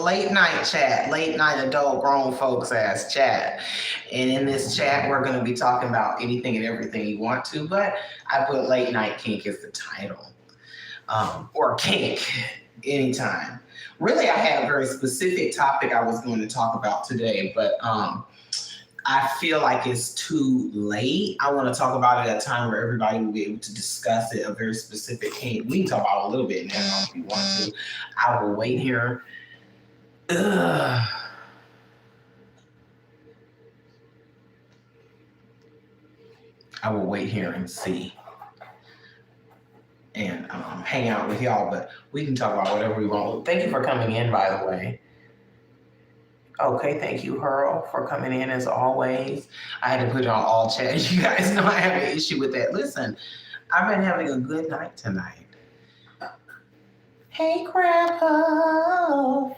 late night chat, late night adult grown folks ass chat. And in this chat, we're going to be talking about anything and everything you want to, but I put late night kink as the title, or kink anytime. Really, I had a very specific topic I was going to talk about today, but I feel like it's too late. I want to talk about it at a time where everybody will be able to discuss it, a very specific kink. We can talk about it a little bit now if you want to. I will wait here. Ugh. I will wait here and see and hang out with y'all, but we can talk about whatever we want. Thank you for coming in, by the way. Okay, thank you, Hurl, for coming in as always. I had to put it on all chat. You guys know I have an issue with that. Listen, I've been having a good night tonight. Hey, Crab Huff.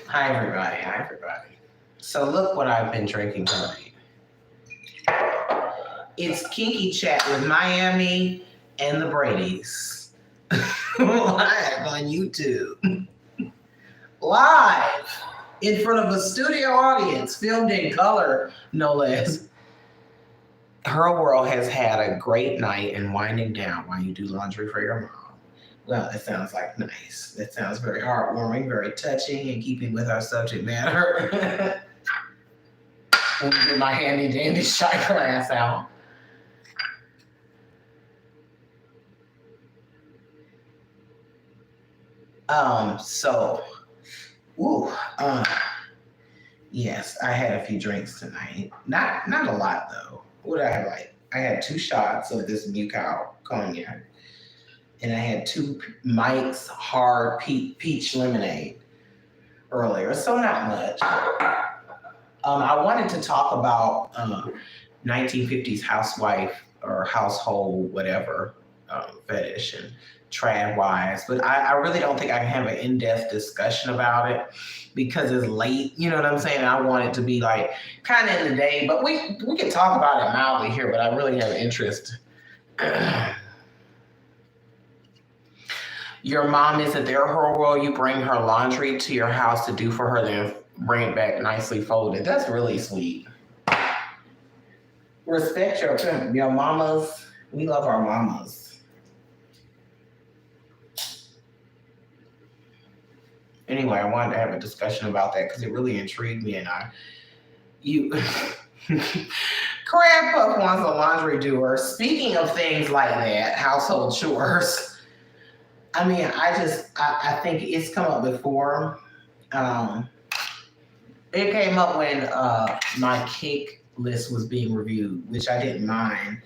Hi, everybody. Hi, everybody. So look what I've been drinking tonight. It's Kinky Chat with Miami and the Bradys. Live on YouTube. Live in front of a studio audience, filmed in color, no less. Her world has had a great night and winding down while you do laundry for your mom. Well, that sounds like nice. That sounds very heartwarming, very touching, and keeping with our subject matter. Let me get my handy dandy shot glass out. Yes, I had a few drinks tonight. Not a lot though. What did I have? I had 2 shots of this Bucal cognac. And I had 2 Mike's hard peach lemonade earlier, so not much. I wanted to talk about 1950s housewife or household whatever fetish and trad wives, but I really don't think I can have an in-depth discussion about it because it's late. You know what I'm saying? I want it to be like kind of in the day, but we can talk about it mildly here. But I really have interest. Your mom isn't there, her world. You bring her laundry to your house to do for her, then bring it back nicely folded. That's really sweet. Respect your mamas. We love our mamas. Anyway, I wanted to have a discussion about that because it really intrigued me, and Crab Puff wants a laundry doer. Speaking of things like that, household chores. I mean, I think it's come up before. It came up when my Kink list was being reviewed, which I didn't mind.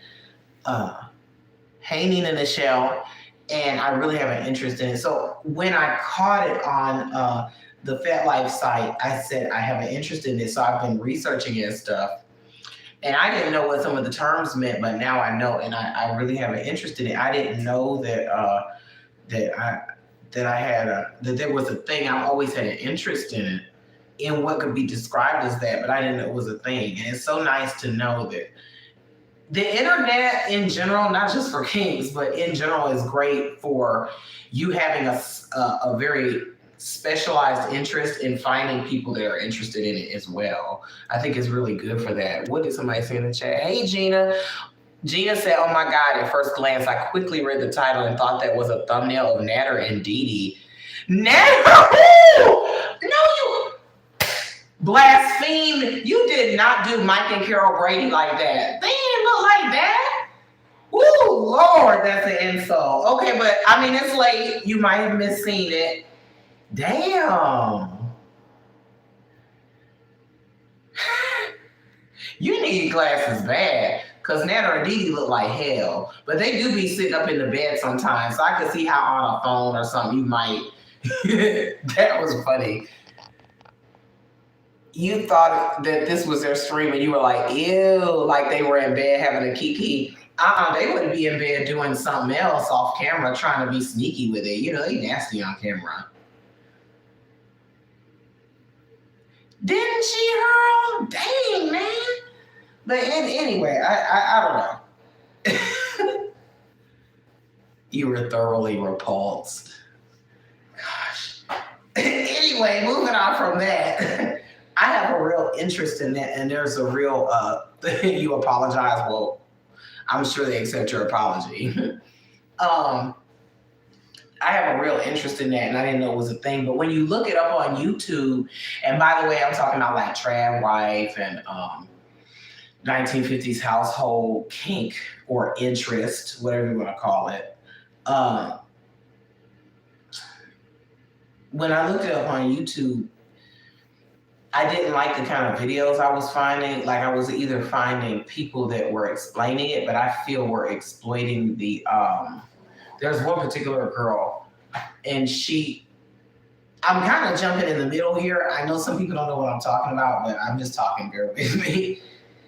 Hey, Nina Michelle, and I really have an interest in it. So when I caught it on the FetLife site, I said I have an interest in this. So I've been researching it and stuff. And I didn't know what some of the terms meant, but now I know, and I really have an interest in it. I didn't know that that there was a thing. I've always had an interest in what could be described as that, but I didn't know it was a thing. And it's so nice to know that the internet in general, not just for kinks, but in general, is great for you having a very specialized interest in finding people that are interested in it as well. I think it's really good for that. What did somebody say in the chat? Hey, Gina. Gina said, oh my God, at first glance, I quickly read the title and thought that was a thumbnail of Natter and Dee Dee. Natter? No, you blasphemed. You did not do Mike and Carol Brady like that. They didn't look like that. Ooh, Lord, that's an insult. Okay, but I mean, it's late. You might have misseen it. Damn. You need glasses bad. Because Natter and Dee Dee look like hell. But they do be sitting up in the bed sometimes. So I could see how on a phone or something you might. That was funny. You thought that this was their stream and you were like, ew, like they were in bed having a kiki. They wouldn't be in bed doing something else off camera trying to be sneaky with it. You know, they nasty on camera. she hurl? Dang, man. But anyway, I don't know. You were thoroughly repulsed. Gosh. Anyway, moving on from that. I have a real interest in that, and there's a real you apologize. Well, I'm sure they accept your apology. I have a real interest in that, and I didn't know it was a thing. But when you look it up on YouTube, and by the way, I'm talking about like trad wife and 1950s household kink or interest, whatever you want to call it. When I looked it up on YouTube, I didn't like the kind of videos I was finding. Like I was either finding people that were explaining it, but I feel were exploiting the. There's one particular girl, and I'm kind of jumping in the middle here. I know some people don't know what I'm talking about, but I'm just talking, bear with me.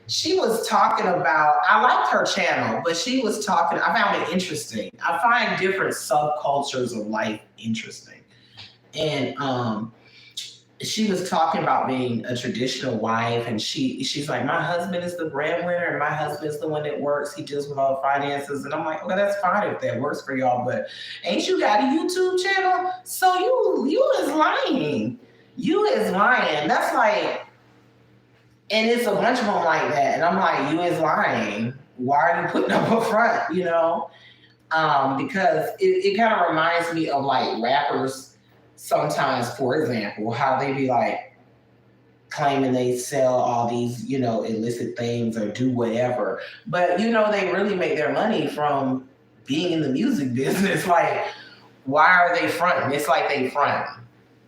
She was talking about, I liked her channel, but she was talking, I found it interesting. I find different subcultures of life interesting. And she was talking about being a traditional wife, and she's like, my husband is the breadwinner, and my husband is the one that works. He deals with all the finances. And I'm like, okay, that's fine if that works for y'all, but ain't you got a YouTube channel? So you is lying. You is lying. That's like, and it's a bunch of them like that. And I'm like, you is lying. Why are you putting up a front, you know? Because it kind of reminds me of like rappers sometimes, for example, how they be like claiming they sell all these, you know, illicit things or do whatever. But, you know, they really make their money from being in the music business. Like, why are they fronting? It's like they front,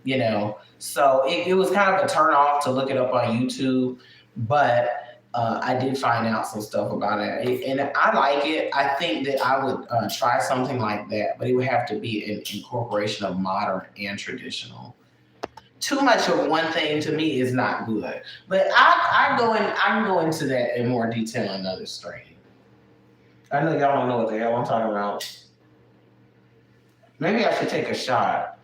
you know? So it was kind of a turn off to look it up on YouTube, but I did find out some stuff about it, and I like it. I think that I would try something like that, but it would have to be an incorporation of modern and traditional. Too much of one thing to me is not good, but I go into that in more detail in another stream. I know y'all don't know what the hell I'm talking about. Maybe I should take a shot.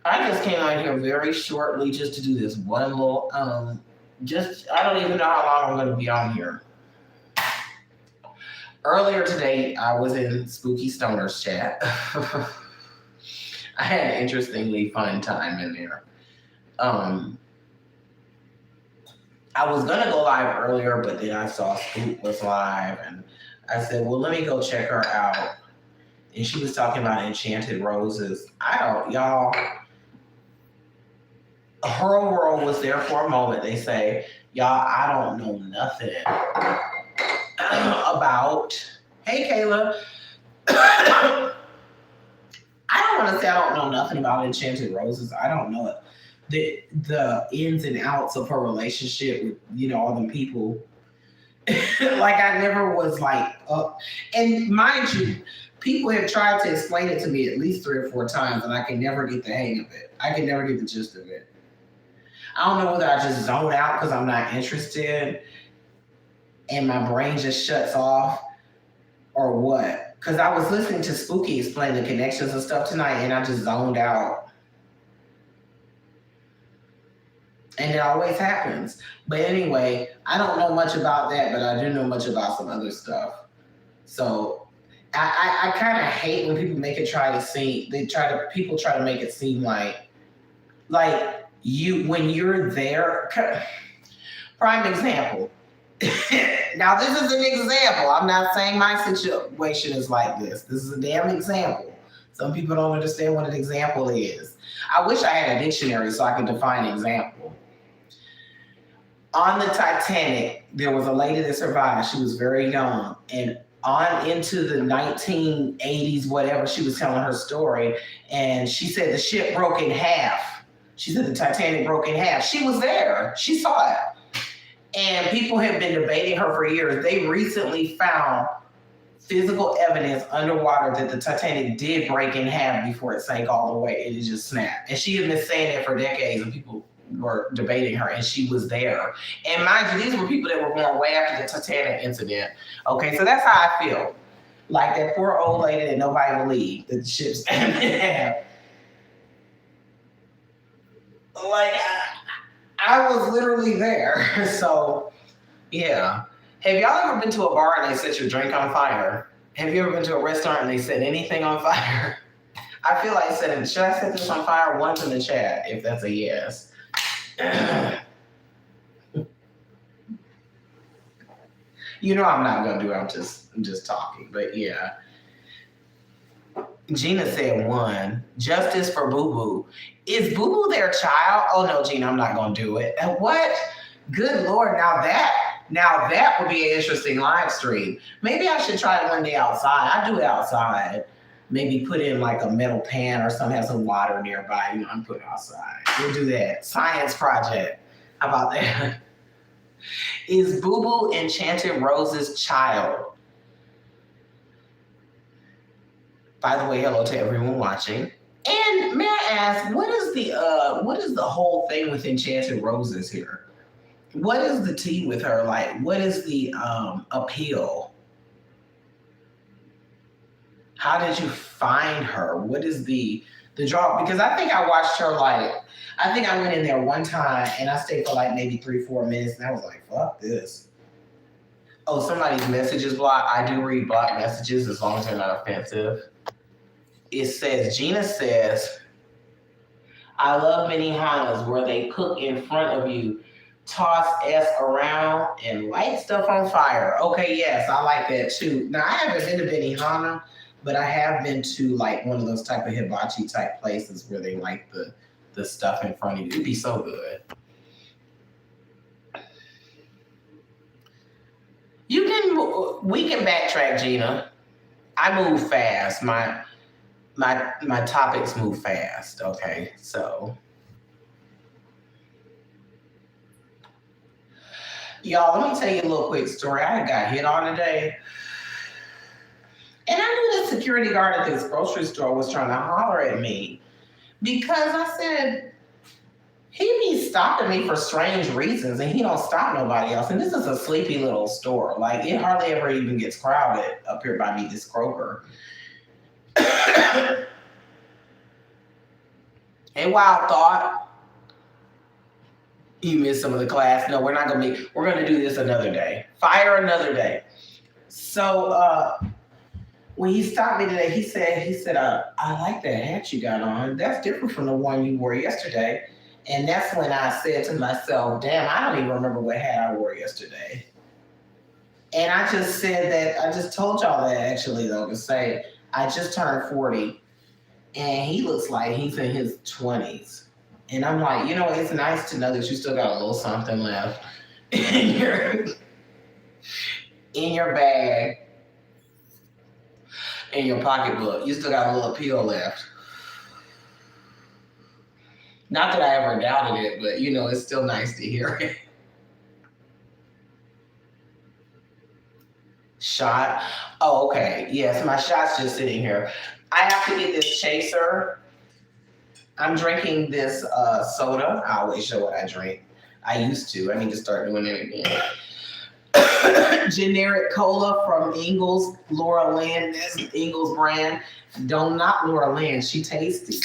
I just came out here very shortly just to do this one little I don't even know how long I'm going to be on here. Earlier today, I was in Spooky Stoners chat. I had an interestingly fun time in there. I was going to go live earlier, but then I saw Spook was live, and I said, well, let me go check her out. And she was talking about enchanted roses. Y'all, her world was there for a moment. They say, y'all, I don't know nothing about, hey, Kayla. I don't want to say I don't know nothing about enchanted roses. I don't know it. The ins and outs of her relationship with, you know, all them people. Like, I never was like, and mind you, people have tried to explain it to me at least 3 or 4 times, and I can never get the hang of it. I can never get the gist of it. I don't know whether I just zone out because I'm not interested and my brain just shuts off or what. Because I was listening to Spooky explain the connections and stuff tonight, and I just zoned out. And it always happens. But anyway, I don't know much about that, but I do know much about some other stuff. So I kind of hate when people make it people try to make it seem like when you're there, prime example. Now, this is an example. I'm not saying my situation is like this. This is a damn example. Some people don't understand what an example is. I wish I had a dictionary so I could define example. On the Titanic, there was a lady that survived. She was very young. And on into the 1980s, whatever, she was telling her story. And she said the ship broke in half. She said the Titanic broke in half. She was there. She saw it. And people have been debating her for years. They recently found physical evidence underwater that the Titanic did break in half before it sank all the way. It just snapped. And she had been saying that for decades, and people were debating her, and she was there. And mind you, these were people that were born way after the Titanic incident. Okay, so that's how I feel. Like that poor old lady that nobody believed that the ship snapped in half. Like, I was literally there. So, yeah. Have y'all ever been to a bar and they set your drink on fire? Have you ever been to a restaurant and they set anything on fire? I feel like setting, should I set this on fire? Once in the chat, if that's a yes. You know I'm not gonna do it. I'm just talking. But yeah. Gina said one. Justice for Boo Boo. Is Boo Boo their child? Oh no, Gina, I'm not gonna do it. What? Good Lord, now that would be an interesting live stream. Maybe I should try it one day outside. I do it outside. Maybe put in like a metal pan or something, have some water nearby. You know, I'm putting it outside. We'll do that. Science project. How about that? Is Boo Boo Enchanted Rose's child? By the way, hello to everyone watching. And may I ask, what is the whole thing with Enchanted Roses here? What is the tea with her? Like, what is the appeal? How did you find her? What is the draw? Because I think I watched her I think I went in there one time and I stayed for like maybe 3-4 minutes and I was like, fuck this. Oh, somebody's message is blocked. I do read blocked messages as long as they're not offensive. It says, Gina says, I love Benihanas where they cook in front of you, toss S around, and light stuff on fire. Okay, yes, I like that too. Now, I haven't been to Benihana, but I have been to like one of those type of hibachi type places where they light the stuff in front of you. It'd be so good. We can backtrack, Gina. I move fast. My topics move fast. Okay, so y'all, let me tell you a little quick story. I got hit on today, and I knew the security guard at this grocery store was trying to holler at me because I said he be stopping me for strange reasons, and he don't stop nobody else. And this is a sleepy little store. Like, it hardly ever even gets crowded up here by me, this Kroger. Hey, Wild Thought. You missed some of the class. No, we're gonna do this another day. Fire another day. So when he stopped me today, he said, I like that hat you got on. That's different from the one you wore yesterday. And that's when I said to myself, damn, I don't even remember what hat I wore yesterday. And I just said that, I just told y'all that actually though, to say, I just turned 40 and he looks like he's in his 20s. And I'm like, you know, it's nice to know that you still got a little something left in your bag, in your pocketbook. You still got a little appeal left. Not that I ever doubted it, but you know, it's still nice to hear it. Shot. Oh, okay. Yes, my shot's just sitting here. I have to get this chaser. I'm drinking this soda. I always show what I drink. I used to. I need to start doing it again. Generic cola from Ingles, Laura Lynn. That's Ingles brand. Don't knock Laura Lynn. She tasty.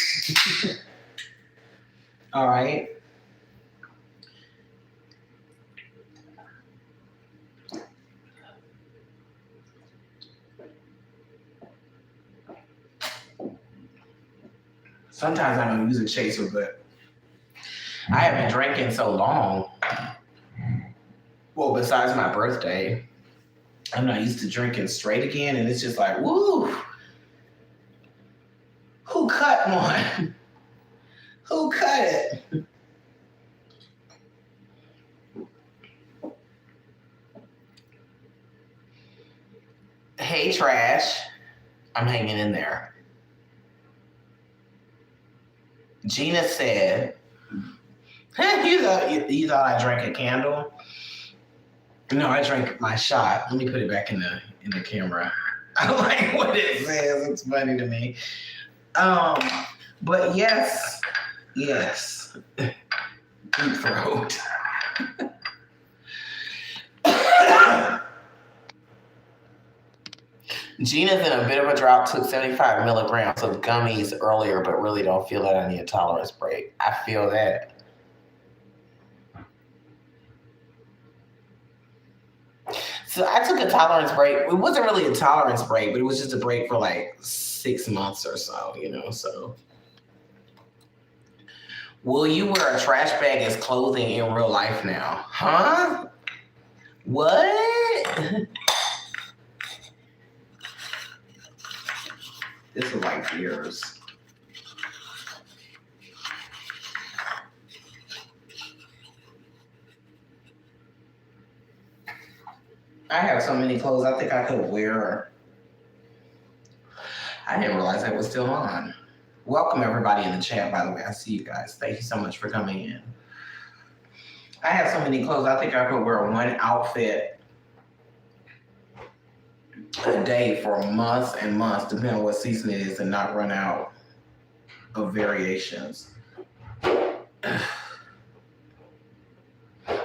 All right. Sometimes I don't use a chaser, but I have been drinking so long. Well, besides my birthday, I'm not used to drinking straight again, and it's just like, woo. Who cut one? Who cut it? Hey, trash. I'm hanging in there. Gina said, you thought I drank a candle? No, I drank my shot. Let me put it back in the camera. I like what it says. It's funny to me. But yes. Deep throat. Gina's in a bit of a drought, took 75 milligrams of gummies earlier, but really don't feel that I need a tolerance break. I feel that. So I took a tolerance break. It wasn't really a tolerance break, but it was just a break for like 6 months or so, so. Will you wear a trash bag as clothing in real life now? Huh? What? This is like years. I have so many clothes I think I could wear. I didn't realize I was still on. Welcome everybody in the chat, by the way. I see you guys. Thank you so much for coming in. I have so many clothes I think I could wear one outfit a day for months and months, depending on what season it is, and not run out of variations.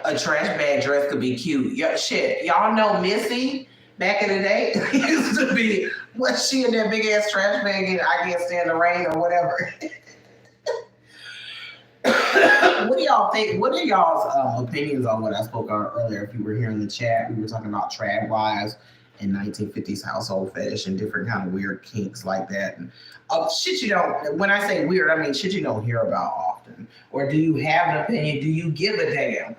A trash bag dress could be cute. Yeah, shit. Y'all know Missy back in the day used to be, what's she in that big ass trash bag in I Can't Stand the Rain or whatever. What do y'all think? What are y'all's opinions on what I spoke on earlier? If you were here in the chat, we were talking about trad wives and 1950s household fetish and different kind of weird kinks like that. And shit you don't, when I say weird, I mean shit you don't hear about often. Or do you have an opinion? Do you give a damn?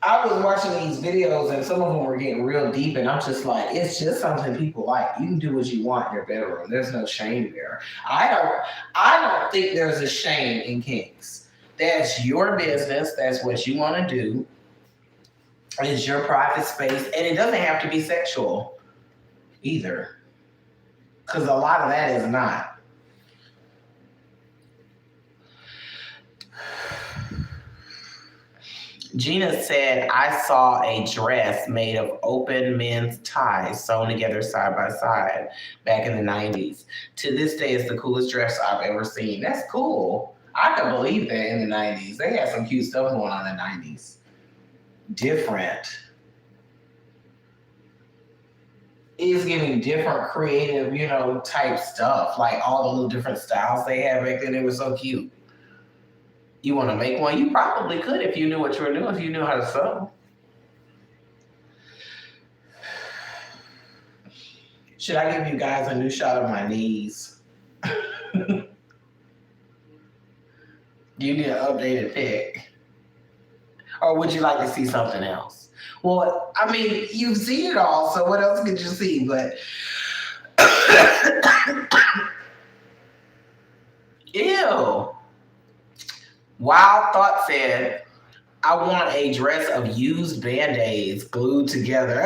I was watching these videos and some of them were getting real deep, and I'm just like, it's just something people like. You can do what you want in your bedroom. There's no shame there. I don't think there's a shame in kinks. That's your business. That's what you want to do. It's your private space, and it doesn't have to be sexual either, because a lot of that is not. Gina said, I saw a dress made of open men's ties sewn together side by side back in the 90s. To this day, it's the coolest dress I've ever seen. That's cool. I can believe that in the 90s. They had some cute stuff going on in the 90s. Different. It's giving different creative, type stuff. Like all the little different styles they had back then. It was so cute. You want to make one? You probably could if you knew what you were doing, if you knew how to sew. Should I give you guys a new shot of my knees? Do you need an updated pic? Or would you like to see something else? Well, I mean, you've seen it all, so what else could you see? But ew. Wild Thought said, I want a dress of used Band-Aids glued together.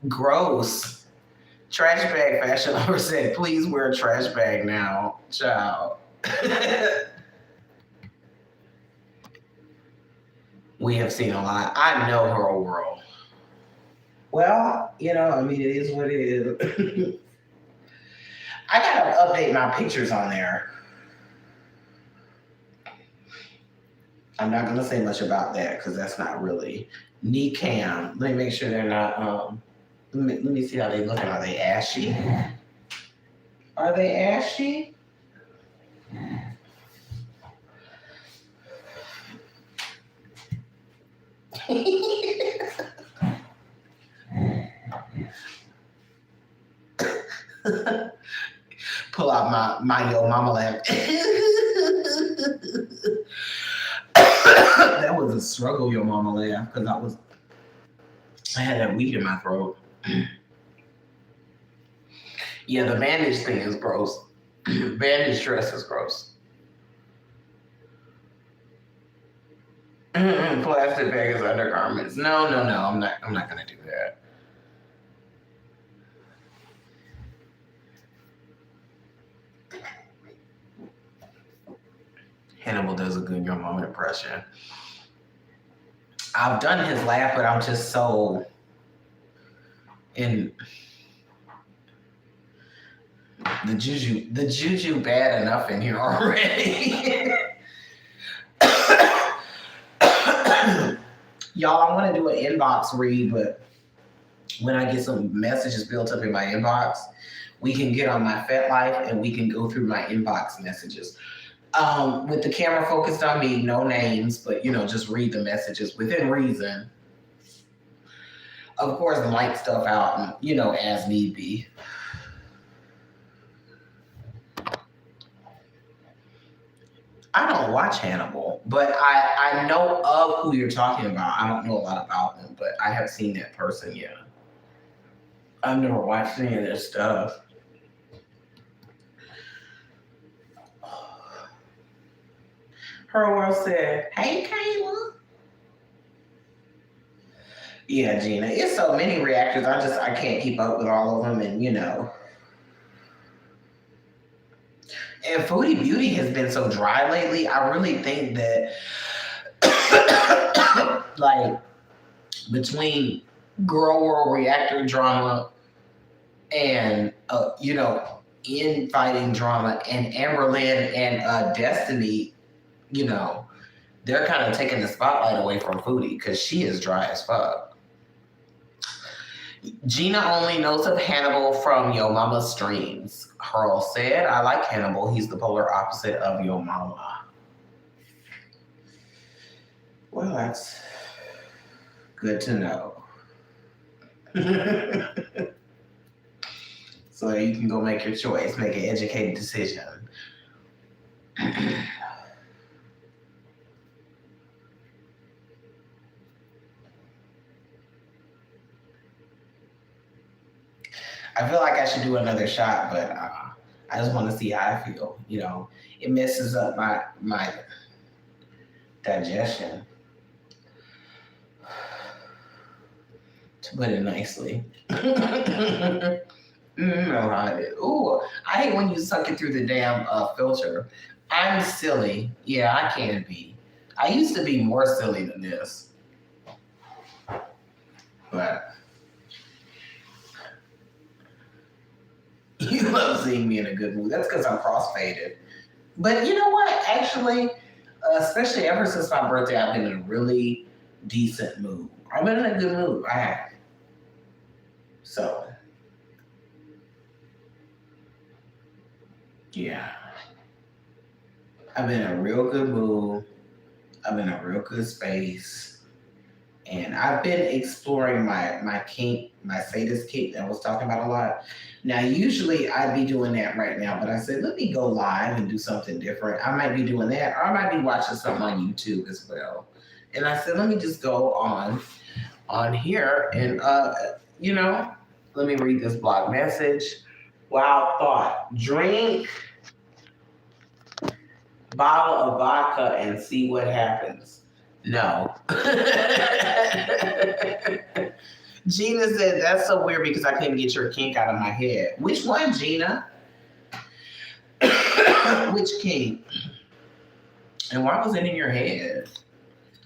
Gross. Trash bag fashion lover said, please wear a trash bag now, child. We have seen a lot. I know her world. Well, it is what it is. I gotta update my pictures on there. I'm not going to say much about that because that's not really knee cam. Let me make sure they're not. Let me see how they look. Are they ashy? Are they ashy? Pull out my Yo Mama laugh. That was a struggle, Your Mama laugh, because I had that weed in my throat. Yeah, the bandage thing is gross. Bandage dress is gross. Plastic bag as undergarments. No, I'm not gonna do that. Hannibal does a good Your Mama impression. I've done his laugh, but I'm just so in the juju bad enough in here already. Y'all, I want to do an inbox read, but when I get some messages built up in my inbox, we can get on my FetLife and we can go through my inbox messages. With the camera focused on me, no names, but just read the messages within reason. Of course, mic stuff out, and as need be. I don't watch Hannibal, but I know of who you're talking about. I don't know a lot about them, but I have seen that person. Yeah, I've never watched any of their stuff. Her world said, "Hey, Kayla." Yeah, Gina. It's so many reactors. I can't keep up with all of them, and. And Foodie Beauty has been so dry lately. I really think that, like, between Girl World reactor drama and, infighting drama and Amberlynn and Destiny, they're kind of taking the spotlight away from Foodie because she is dry as fuck. Gina only knows of Hannibal from Yo Mama streams. Hurl said, I like Hannibal. He's the polar opposite of Yo Mama. Well, that's good to know. So you can go make your choice, make an educated decision. I feel like I should do another shot, but I just want to see how I feel. It messes up my digestion, to put it nicely. Know how it is. Ooh, I hate when you suck it through the damn filter. I'm silly. Yeah, I can be. I used to be more silly than this. But you love seeing me in a good mood. That's because I'm crossfaded. But you know what? Actually, especially ever since my birthday, I've been in a really decent mood. I've been in a good mood. I have. So, yeah. I've been in a real good mood. I'm in a real good space. And I've been exploring my kink, my sadist kink that I was talking about a lot. Now, usually I'd be doing that right now, but I said, let me go live and do something different. I might be doing that, or I might be watching something on YouTube as well. And I said, let me just go on here and, let me read this blog message. Wild thought. Drink bottle of vodka and see what happens. No. Gina said, that's so weird because I couldn't get your kink out of my head. Which one, Gina? Which kink? And why was it in your head?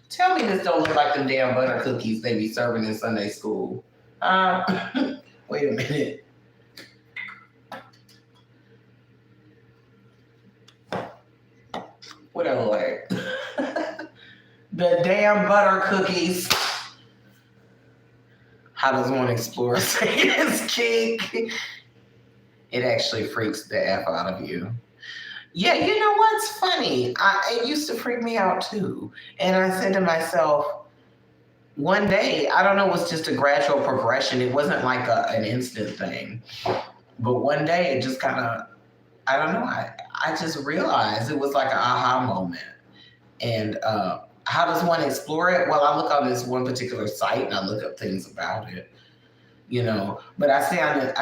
Tell me this don't look like them damn butter cookies they be serving in Sunday school. Wait a minute. What I look like? The damn butter cookies. How does one explore Satan's kink? It actually freaks the F out of you. Yeah, you know what's funny? It used to freak me out too. And I said to myself, one day, I don't know, it was just a gradual progression. It wasn't like an instant thing. But one day, it just kind of, I don't know, I just realized it was like an aha moment. And how does one explore it? Well, I look on this one particular site and I look up things about it, But I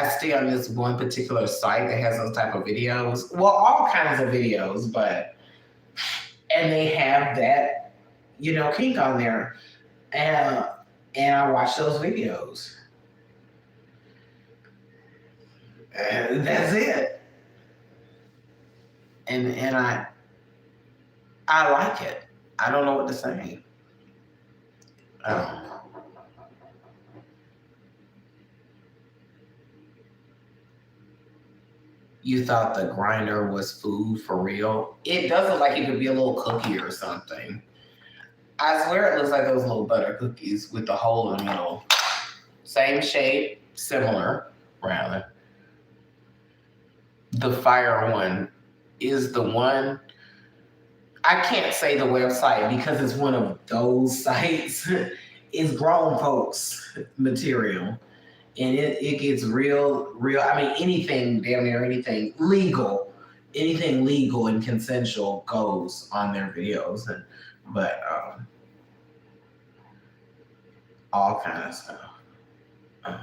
stay on this one particular site that has those type of videos. Well, all kinds of videos, and they have that, kink on there, and I watch those videos. And that's it. And I like it. I don't know what to say. You thought the grinder was food for real? It does look like it could be a little cookie or something. I swear it looks like those little butter cookies with the hole in the middle. Same shape, similar, rather. The fire one is the one I can't say the website because it's one of those sites. It's grown folks material. And it gets real. I mean, anything, damn near anything legal and consensual goes on their videos. But all kind of stuff. Um,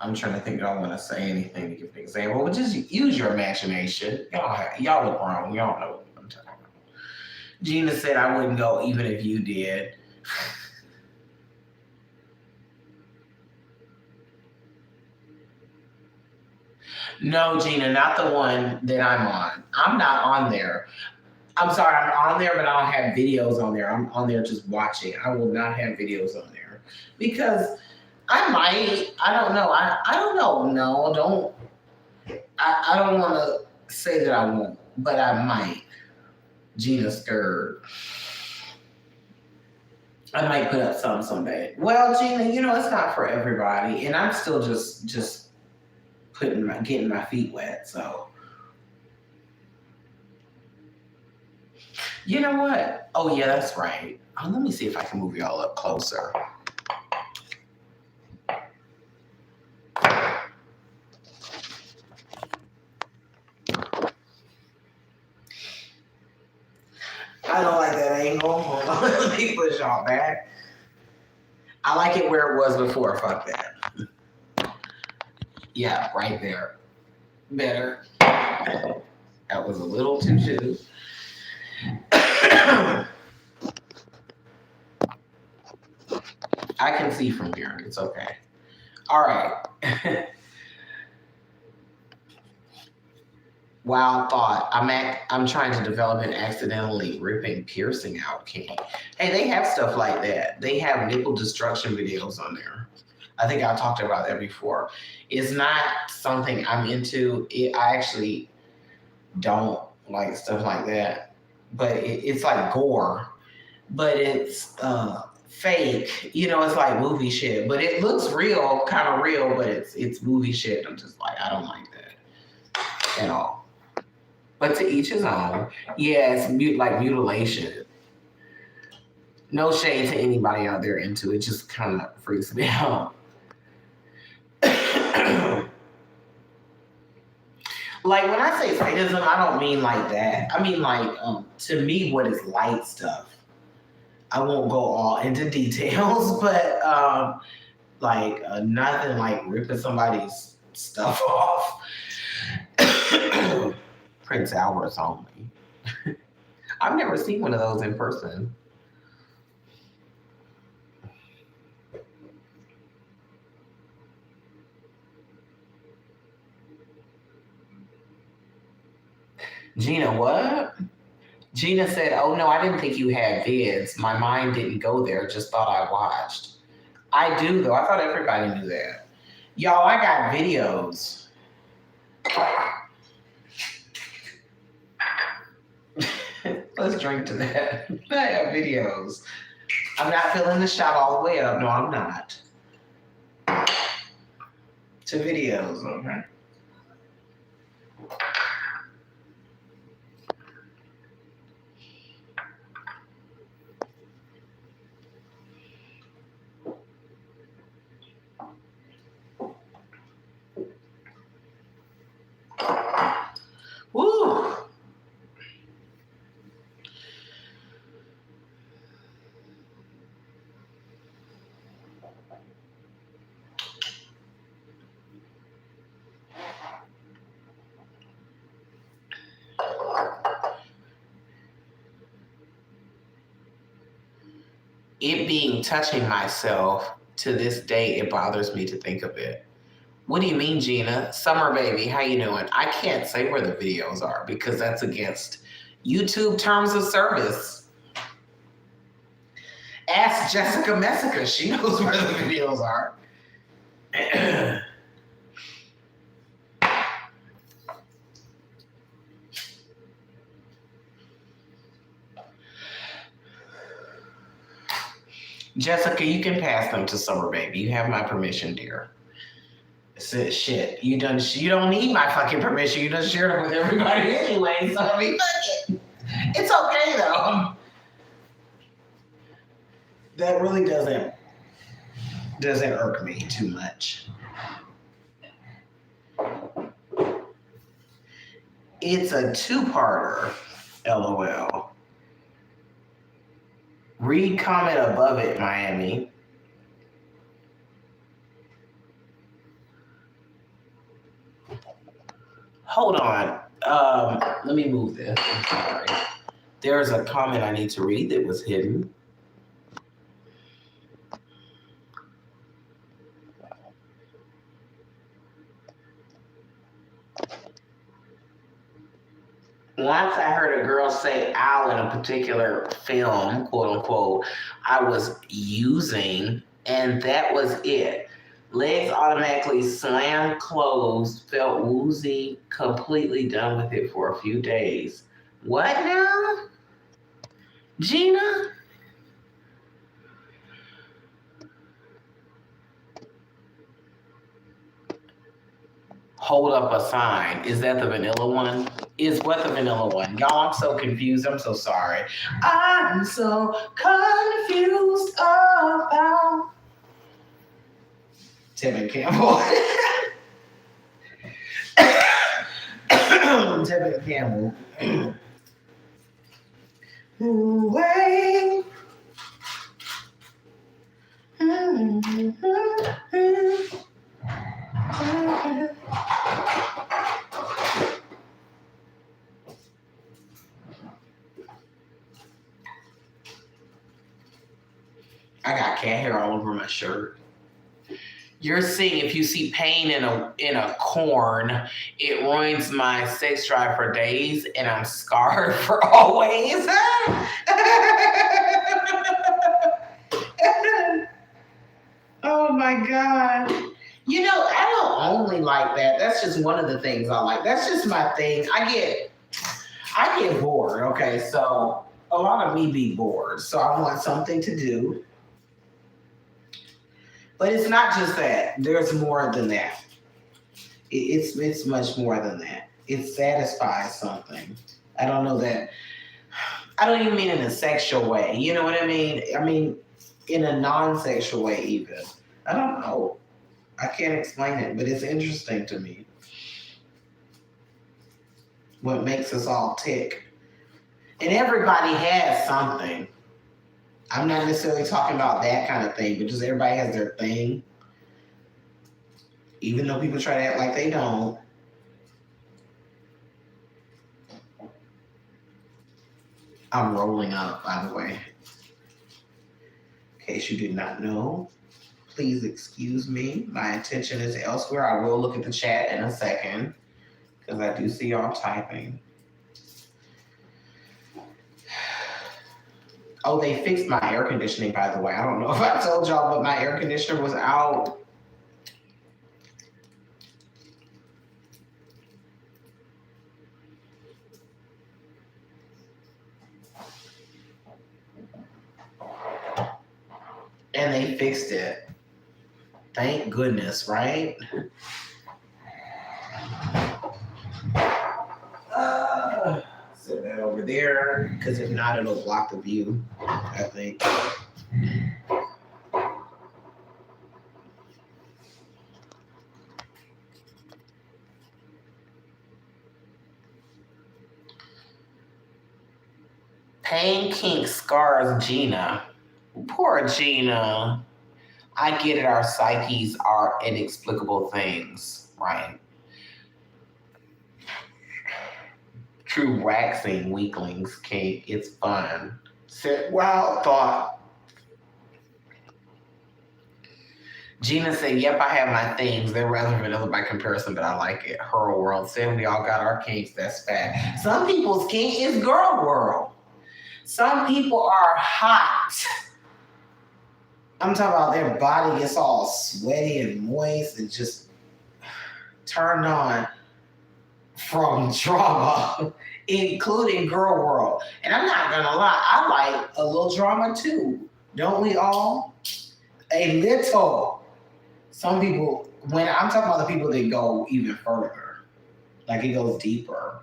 I'm trying to think. I don't want to say anything to give an example, but just use your imagination. Y'all are grown. Y'all know what I'm talking about. Gina said I wouldn't go even if you did. No, Gina, not the one that I'm on. I'm not on there. I'm sorry, I'm on there, but I don't have videos on there. I'm on there just watching. I will not have videos on there because I might. I don't know. I don't know. No, don't. I don't want to say that I won't, but I might. Gina scared. I might put up some someday. Well, Gina, it's not for everybody, and I'm still just getting my feet wet. So, you know what? Oh yeah, that's right. Let me see if I can move y'all up closer. I don't like that angle. Hold on, let me push y'all back. I like it where it was before. Fuck that. Yeah, right there. Better. That was a little too. I can see from here. It's okay. All right. Wild thought. I'm trying to develop an accidentally ripping piercing out Kink. Hey, they have stuff like that. They have nipple destruction videos on there. I think I talked about that before. It's not something I'm into. I actually don't like stuff like that. But it's like gore. But it's fake. It's like movie shit. But it looks real, kind of real, but it's movie shit. I'm just like, I don't like that at all. But to each his own. Yeah, it's like mutilation. No shade to anybody out there into it. Just kind of freaks me out. Like when I say sadism, I don't mean like that. I mean like to me, what is light stuff? I won't go all into details, but like nothing like ripping somebody's stuff off. Prince Albert's only. I've never seen one of those in person. Gina, what? Gina said, oh no, I didn't think you had vids. My mind didn't go there, just thought I watched. I do though. I thought everybody knew that. Y'all, I got videos. Let's drink to that. I have videos. I'm not filling the shot all the way up. No, I'm not. To videos, okay? Woo! It being touching myself to this day, it bothers me to think of it. What do you mean, Gina? Summer baby, how you doing? I can't say where the videos are because that's against YouTube terms of service. Ask Jessica Messica. She knows where the videos are. Jessica, you can pass them to Summer baby. You have my permission, dear. Said shit. You don't need my fucking permission. You done shared it with everybody anyway. So I mean, fuck it. It's okay though. That really doesn't irk me too much. It's a two-parter. LOL. Read comment above it, Miami. Hold on. Let me move this. I'm sorry. There's a comment I need to read that was hidden. Once I heard a girl say ow in a particular film, quote unquote, I was using, and that was it. Legs automatically slammed closed, felt woozy, completely done with it for a few days. What now? Gina? Hold up a sign. Is that the vanilla one? Is what the vanilla one? Y'all, I'm so confused. I'm so sorry. I'm so confused about Tevin Campbell. Tevin Campbell. Wait. I got cat hair all over my shirt. You're seeing if you see pain in a corn, it ruins my sex drive for days, and I'm scarred for always. Oh my God. You know, I don't only like that. That's just one of the things I like. That's just my thing. I get bored. Okay, so a lot of me be bored. So I want something to do. But it's not just that. There's more than that. It's much more than that. It satisfies something. I don't know that. I don't even mean in a sexual way. You know what I mean? I mean in a non-sexual way even. I don't know. I can't explain it, but it's interesting to me. What makes us all tick. And everybody has something. I'm not necessarily talking about that kind of thing, but just everybody has their thing. Even though people try to act like they don't. I'm rolling up, by the way. In case you did not know, please excuse me. My attention is elsewhere. I will look at the chat in a second because I do see y'all typing. Oh, they fixed my air conditioning, by the way. I don't know if I told y'all, but my air conditioner was out. And they fixed it. Thank goodness, right? Set that over there, because if not, it'll block the view, I think. Pain Kink scars Gina. Poor Gina. I get it, our psyches are inexplicable things, right? True waxing weaklings, Kink. It's fun. Wild thought. Gina said, yep, I have my things. They're rather vanilla by comparison, but I like it. Her world said we all got our kinks. That's fat. Some people's kink is girl world. Some people are hot. I'm talking about their body gets all sweaty and moist and just turned on from drama, including girl world. And I'm not gonna lie, I like a little drama too. Don't we all? A little. Some people, when I'm talking about the people that go even further, like it goes deeper.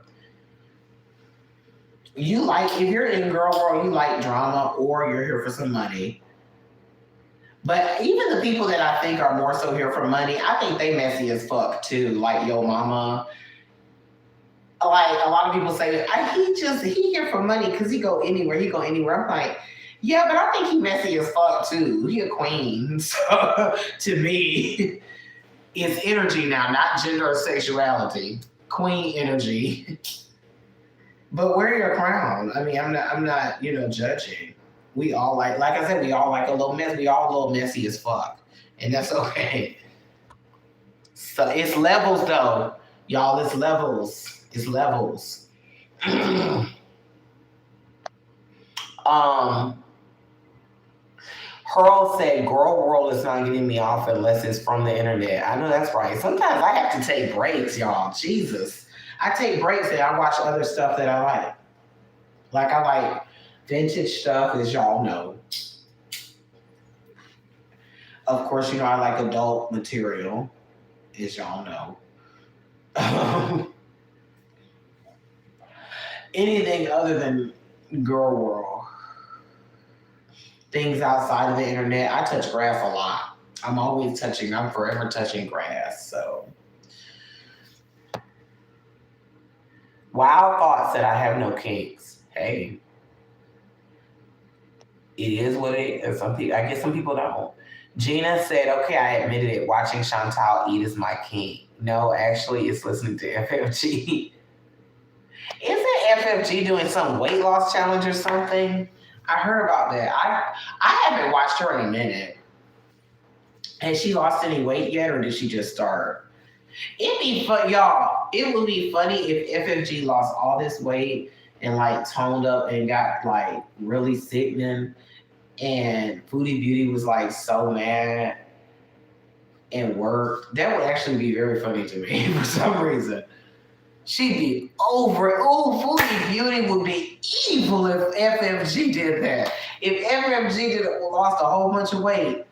You like, if you're in girl world, you like drama or you're here for some money. But even the people that I think are more so here for money, I think they messy as fuck too. Like Yo Mama. Like a lot of people say, he here for money because he go anywhere. He go anywhere. I'm like, yeah, but I think he messy as fuck too. He a queen. So to me, it's energy now, not gender or sexuality. Queen energy. But wear your crown. I mean, I'm not, judging. We all like I said, we all like a little mess. We all a little messy as fuck. And that's okay. So it's levels though. Y'all, it's levels. It's levels. Pearl said, girl world is not getting me off unless it's from the internet. I know that's right. Sometimes I have to take breaks, y'all. Jesus. I take breaks and I watch other stuff that I like. Like I like vintage stuff, as y'all know. Of course, I like adult material, as y'all know. Anything other than girl world. Things outside of the internet. I touch grass a lot. I'm forever touching grass, so. Wild Thought said I have no kinks. Hey. It is what it is. I guess some people don't. Gina said, okay, I admitted it. Watching Chantal eat is my kink. No, actually, it's listening to FFG. Isn't FFG doing some weight loss challenge or something? I heard about that. I haven't watched her in a minute. Has she lost any weight yet, or did she just start? It'd be fun, y'all. It would be funny if FFG lost all this weight and like toned up and got like really sickening, and Foodie Beauty was like so mad and worked. That would actually be very funny to me for some reason. She'd be over it. Oh, Foodie Beauty would be evil if FFG did that. If FFG lost a whole bunch of weight,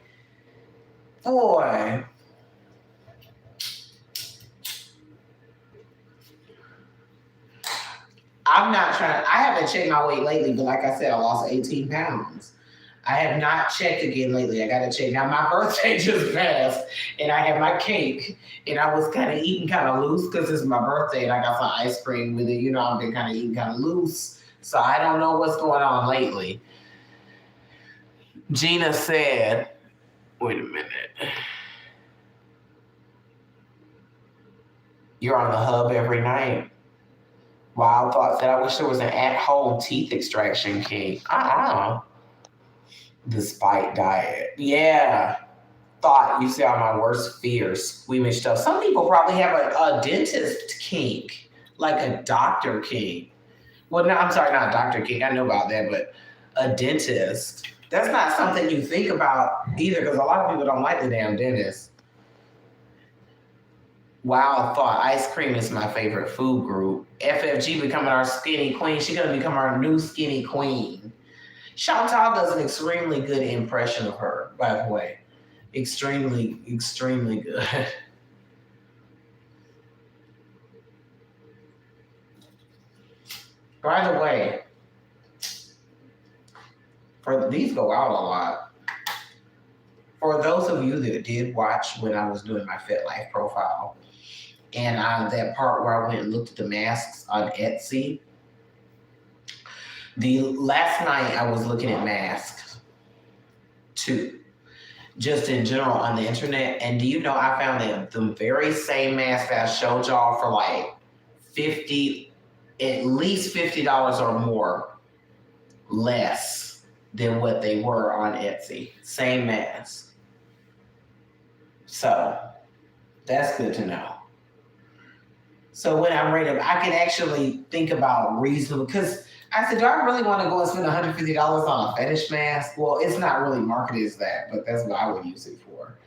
boy. I haven't checked my weight lately, but like I said, I lost 18 pounds. I have not checked again lately. I got to check. Now, my birthday just passed, and I had my cake, and I was kind of eating kind of loose because it's my birthday, and I got some ice cream with it. I've been kind of eating kind of loose, so I don't know what's going on lately. Gina said, wait a minute. You're on the hub every night. Wild Thought said, I wish there was an at-home teeth extraction kink. Despite diet. Yeah. Thought, you see all my worst fears, squeamish stuff. Some people probably have a dentist kink, like a doctor kink. Well, no, I'm sorry, not a doctor kink. I know about that, but a dentist. That's not something you think about either, because a lot of people don't like the damn dentist. Wild Thought, ice cream is my favorite food group. FFG becoming our skinny queen. She's going to become our new skinny queen. Chantal does an extremely good impression of her, by the way. Extremely, extremely good. By the way, these go out a lot. For those of you that did watch when I was doing my Fit Life profile, and that part where I went and looked at the masks on Etsy, the last night I was looking at masks too, just in general on the internet. And do you know, I found that the very same mask that I showed y'all for like at least $50 or more less than what they were on Etsy. Same mask. So that's good to know. So when I'm ready, I can actually think about reasonable, because I said, do I really want to go and spend $150 on a fetish mask? Well, it's not really marketed as that, but that's what I would use it for.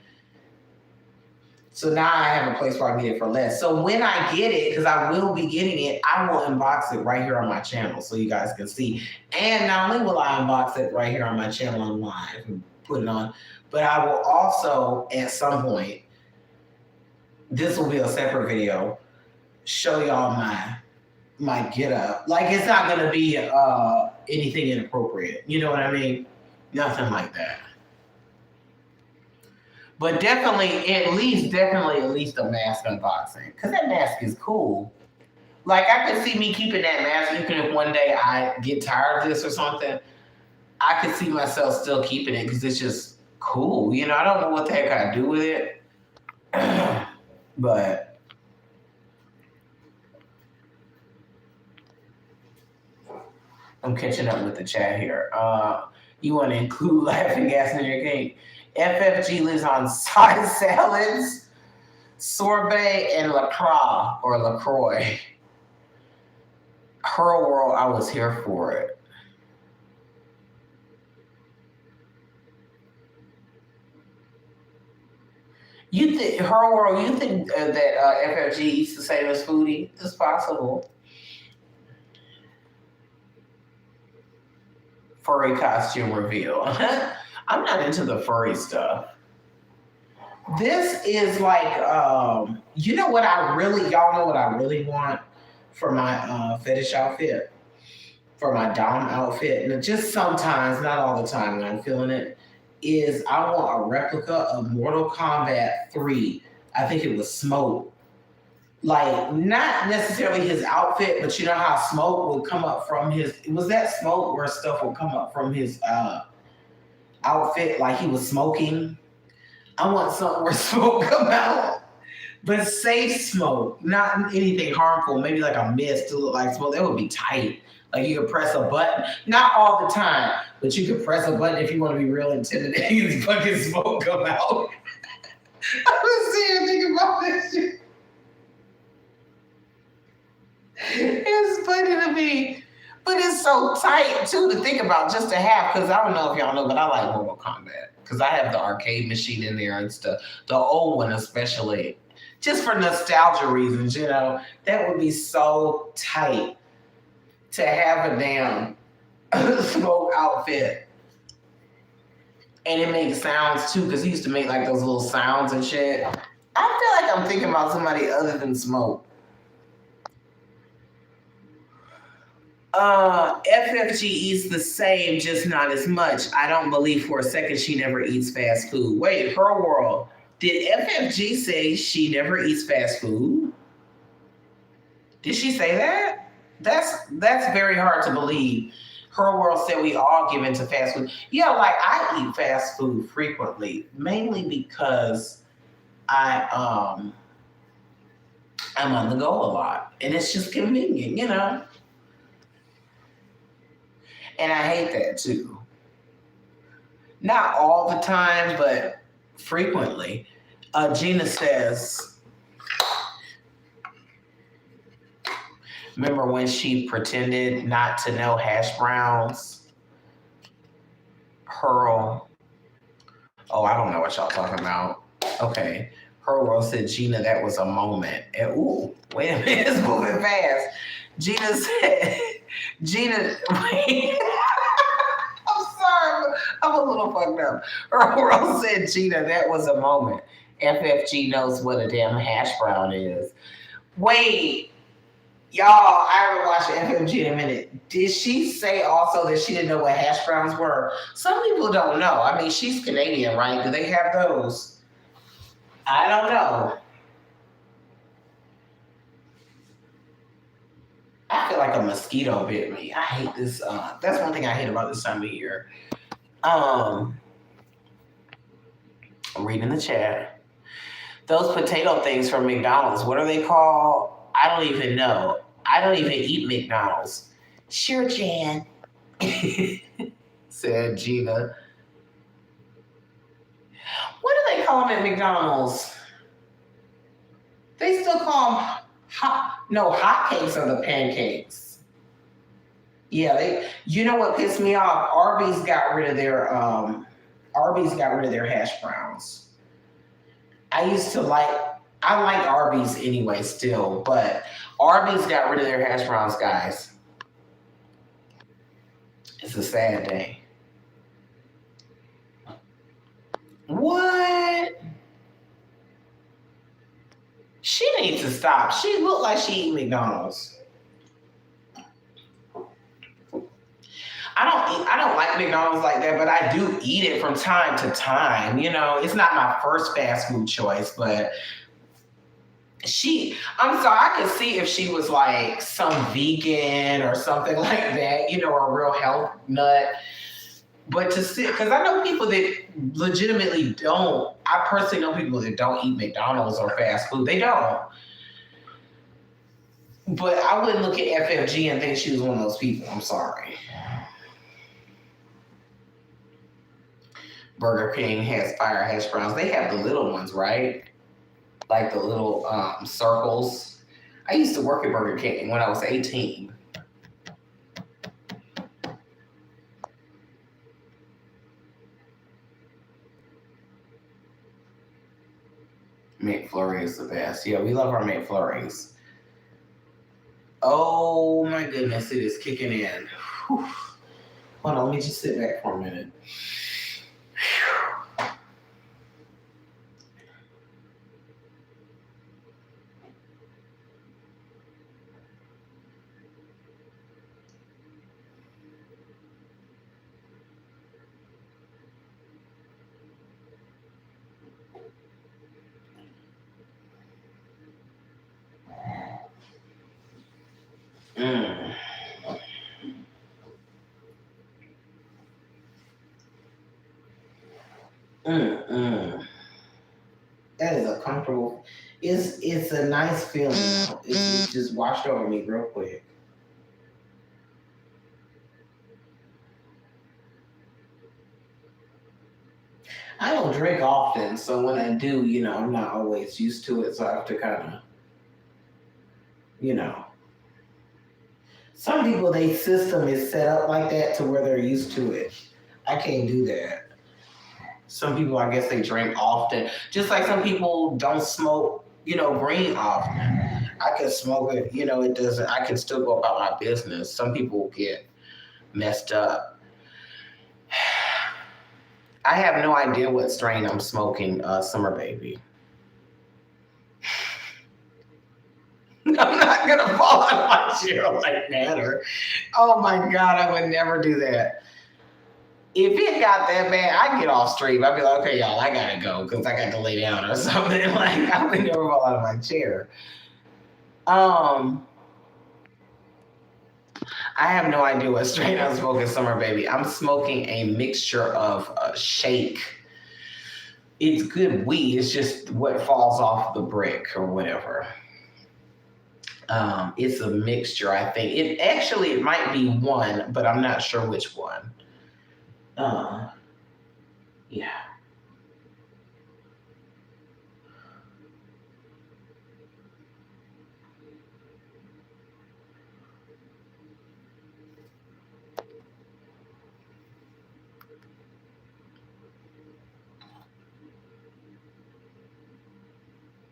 So now I have a place where I can get it for less. So when I get it, because I will be getting it, I will unbox it right here on my channel so you guys can see. And not only will I unbox it right here on my channel on live and put it on, but I will also, at some point, this will be a separate video, show y'all my my get up. Like it's not gonna be anything inappropriate. You know what I mean? Nothing like that. But definitely at least a mask unboxing. Cause that mask is cool. Like I could see me keeping that mask even if one day I get tired of this or something. I could see myself still keeping it because it's just cool. You know, I don't know what the heck I do with it. But I'm catching up with the chat here. You want to include laughing gas in your cake? FFG lives on side salads, sorbet, and LaCroix or LaCroix. Her world, I was here for it. You think her world? You think that FFG eats the same as Foodie? It's possible. Furry costume reveal. I'm not into the furry stuff. This is like, you know what y'all know what I really want for my fetish outfit, for my Dom outfit, and just sometimes, not all the time when I'm feeling it, is I want a replica of Mortal Kombat 3. I think it was Smoke. Like, not necessarily his outfit, but you know how smoke would come up from was that smoke where stuff would come up from his outfit, like he was smoking? I want something where smoke come out, but safe smoke, not anything harmful. Maybe like a mist to look like smoke. That would be tight. Like you could press a button, not all the time, but you could press a button if you want to be real intimidating and fucking smoke come out. I was sitting thinking about this shit. It's funny to me, but it's so tight too to think about just to have. Because I don't know if y'all know, but I like Mortal Kombat because I have the arcade machine in there and stuff. The old one especially, just for nostalgia reasons. You know, that would be so tight to have a damn smoke outfit, and it makes sounds too because he used to make like those little sounds and shit. I feel like I'm thinking about somebody other than Smoke. FFG eats the same, just not as much. I don't believe for a second she never eats fast food. Wait, her world. Did FFG say she never eats fast food? Did she say that? That's very hard to believe. Her world said we all give into fast food. Yeah, like I eat fast food frequently, mainly because I'm on the go a lot, and it's just convenient, you know. And I hate that too. Not all the time, but frequently. Gina says, remember when she pretended not to know hash browns? Pearl. Oh, I don't know what y'all talking about. Okay. Pearl said, Gina, that was a moment. And, ooh, wait a minute, it's moving fast. Gina said, wait. I'm sorry, I'm a little fucked up. Earl said, Gina, that was a moment. FFG knows what a damn hash brown is. Wait, y'all, I haven't watched FFG in a minute. Did she say also that she didn't know what hash browns were? Some people don't know. I mean, she's Canadian, right? Do they have those? I don't know. I feel like a mosquito bit me. I hate this. That's one thing I hate about this time of year. I'm reading the chat. Those potato things from McDonald's, what are they called? I don't even know. I don't even eat McDonald's. Sure, Jan, said Gina. What do they call them at McDonald's? They still call them hotcakes are the pancakes. Yeah, you know what pissed me off? Arby's got rid of their hash browns. I like Arby's anyway still, but Arby's got rid of their hash browns, guys. It's a sad day. What? She needs to stop. She looked like she eat McDonald's. I don't like McDonald's like that, but I do eat it from time to time. You know, it's not my first fast food choice, but I'm sorry, I could see if she was like some vegan or something like that, you know, a real health nut. But to sit, because I know people that legitimately don't. I personally know people that don't eat McDonald's or fast food. They don't. But I wouldn't look at FFG and think she was one of those people. I'm sorry. Burger King has fire hash browns. They have the little ones, right? Like the little circles. I used to work at Burger King when I was 18. McFlurry is the best. Yeah, we love our McFlurries. Oh my goodness, it is kicking in. Whew. Hold on, let me just sit back for a minute. Mm. Mm-mm. That is a comfortable. It's a nice feeling. It just washed over me real quick. I don't drink often, so when I do, you know, I'm not always used to it, so I have to kind of, you know. Some people, their system is set up like that to where they're used to it. I can't do that. Some people, I guess, they drink often. Just like some people don't smoke, you know, green often. I can smoke it, you know, it doesn't, I can still go about my business. Some people get messed up. I have no idea what strain I'm smoking, Summer Baby. I'm not going to fall out of my chair like that. Or, oh my God, I would never do that. If it got that bad, I'd get off stream. I'd be like, okay, y'all, I gotta go because I got to lay down or something. Like, I would never fall out of my chair. I have no idea what strain I'm smoking, Summer Baby. I'm smoking a mixture of shake. It's good weed. It's just what falls off the brick or whatever. It's a mixture, I think. It might be one, but I'm not sure which one. Yeah.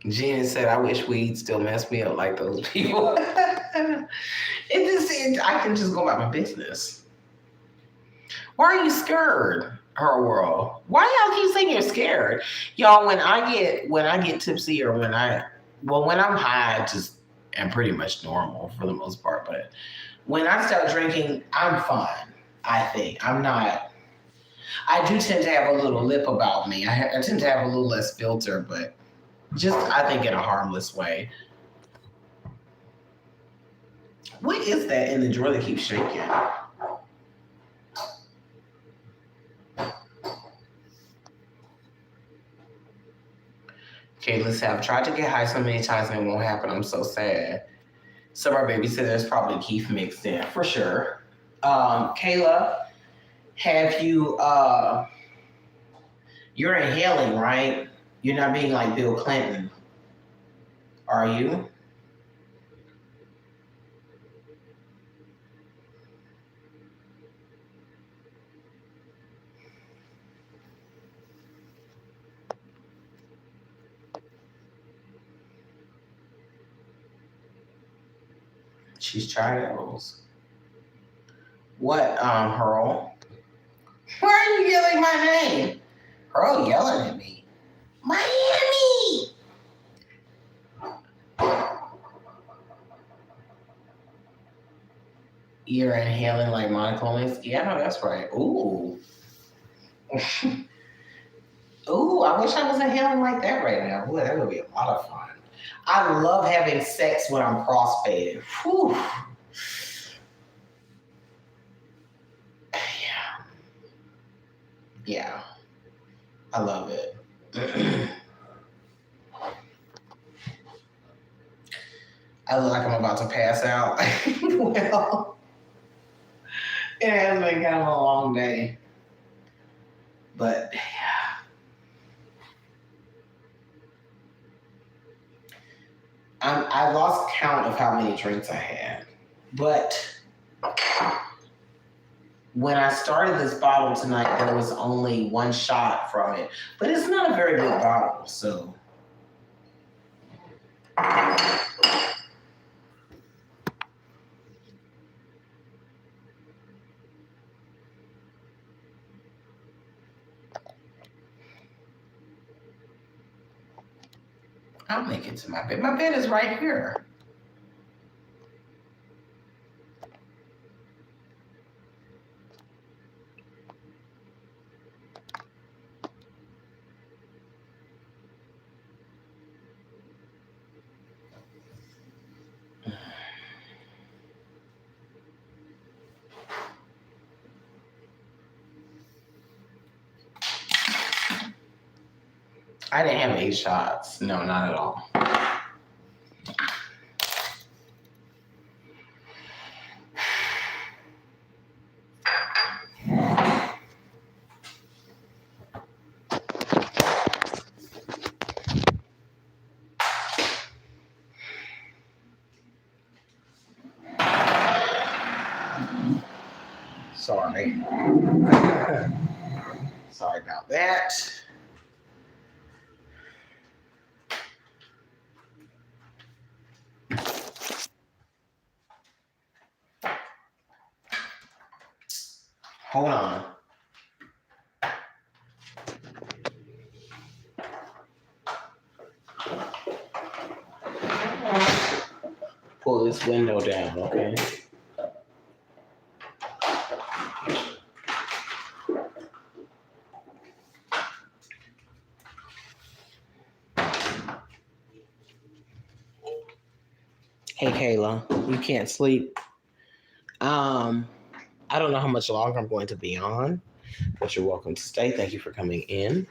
Jen said, I wish weed still messed me up like those people. I can just go about my business. Why are you scared, her world? Why y'all keep saying you're scared? Y'all, when I get tipsy or when I'm high, I just am pretty much normal for the most part. But when I start drinking, I'm fine. I think. I'm not. I do tend to have a little lip about me. I tend to have a little less filter, but just, I think, in a harmless way. What is that in the drawer that keeps shaking? Okay, let's have tried to get high so many times and it won't happen. I'm so sad. Summer Baby said there's probably Keith mixed in, for sure. Kayla, have you, you're inhaling, right? You're not being like Bill Clinton, are you? She's tried those. What, Hurl? Why are you yelling my name? Hurl yelling at me. Miami! You're inhaling like monoclonals. Yeah, no, that's right. Ooh. Ooh, I wish I was inhaling like that right now. Boy, that would be a lot of fun. I love having sex when I'm crossfaded. Whew. Yeah. Yeah. I love it. I look like I'm about to pass out. Well, it has been kind of a long day. But yeah. I lost count of how many drinks I had. But when I started this bottle tonight, there was only one shot from it. But it's not a very big bottle, so. I'll make it to my bed. My bed is right here. I didn't have 8 shots. No, not at all. Sorry. Sorry about that. Hold on. Pull this window down, okay? Hey, Kayla, you can't sleep. I don't know how much longer I'm going to be on, but you're welcome to stay. Thank you for coming in.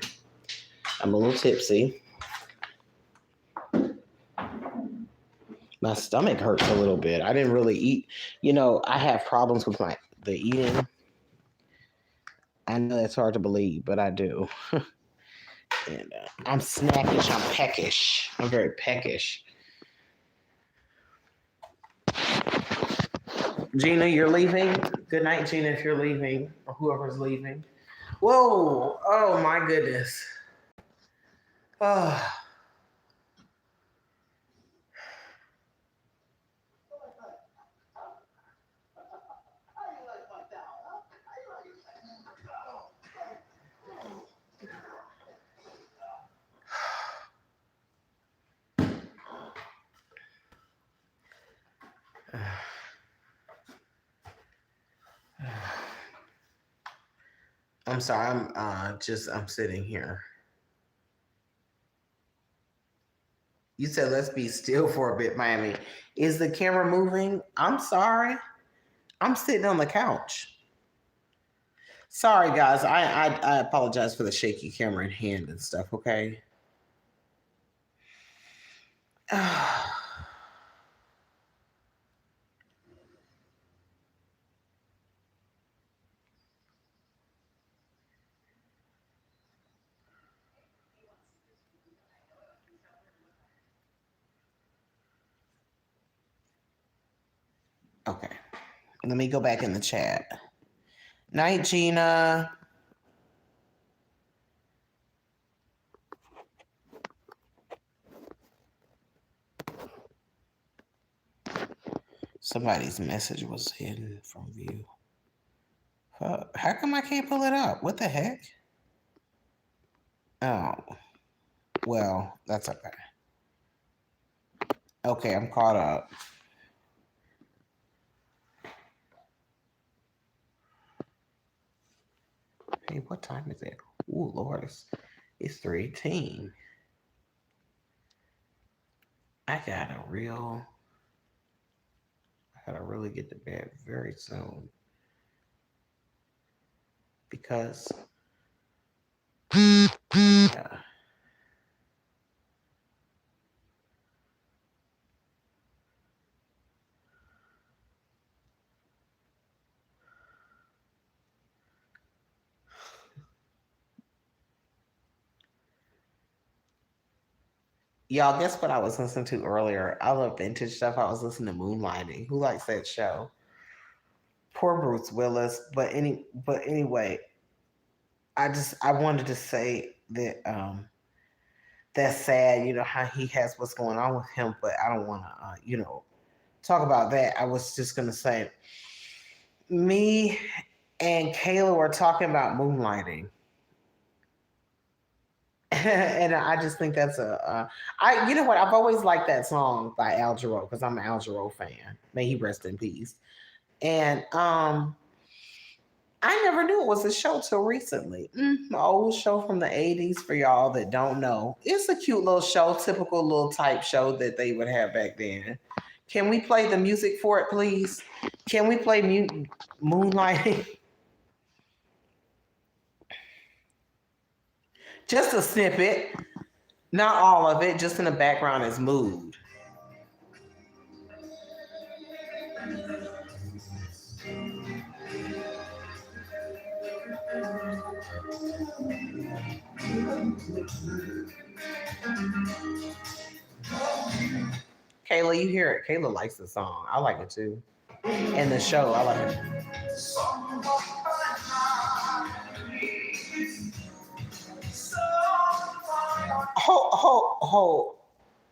I'm a little tipsy. My stomach hurts a little bit. I didn't really eat. You know, I have problems with the eating. I know that's hard to believe, but I do. And I'm snackish. I'm peckish. I'm very peckish. Gina, you're leaving. Good night, Gina, if you're leaving, or whoever's leaving. Whoa! Oh my goodness. Oh. I'm sorry. I'm sitting here. You said let's be still for a bit, Miami. Is the camera moving? I'm sorry. I'm sitting on the couch. Sorry, guys. I apologize for the shaky camera in hand and stuff. Okay. Okay. Let me go back in the chat. Night, Gina. Somebody's message was hidden from view. How come I can't pull it up? What the heck? Oh, well, that's okay. Okay, I'm caught up. Hey, what time is it? Oh Lord, it's 3:18. I gotta real I gotta really get to bed very soon because yeah. Y'all, guess what I was listening to earlier? I love vintage stuff. I was listening to Moonlighting. Who likes that show? Poor Bruce Willis. But anyway, I wanted to say that that's sad, how he has what's going on with him, but I don't wanna talk about that. I was just gonna say me and Kayla were talking about Moonlighting. And I just think that's you know what? I've always liked that song by Al Jarreau because I'm an Al Jarreau fan. May he rest in peace. And I never knew it was a show till recently. An old show from the 80s for y'all that don't know. It's a cute little show, typical little type show that they would have back then. Can we play the music for it, please? Can we play Moonlighting? Just a snippet, not all of it, just in the background as mood. Kayla, you hear it. Kayla likes the song. I like it too. And the show, I like it. Ho.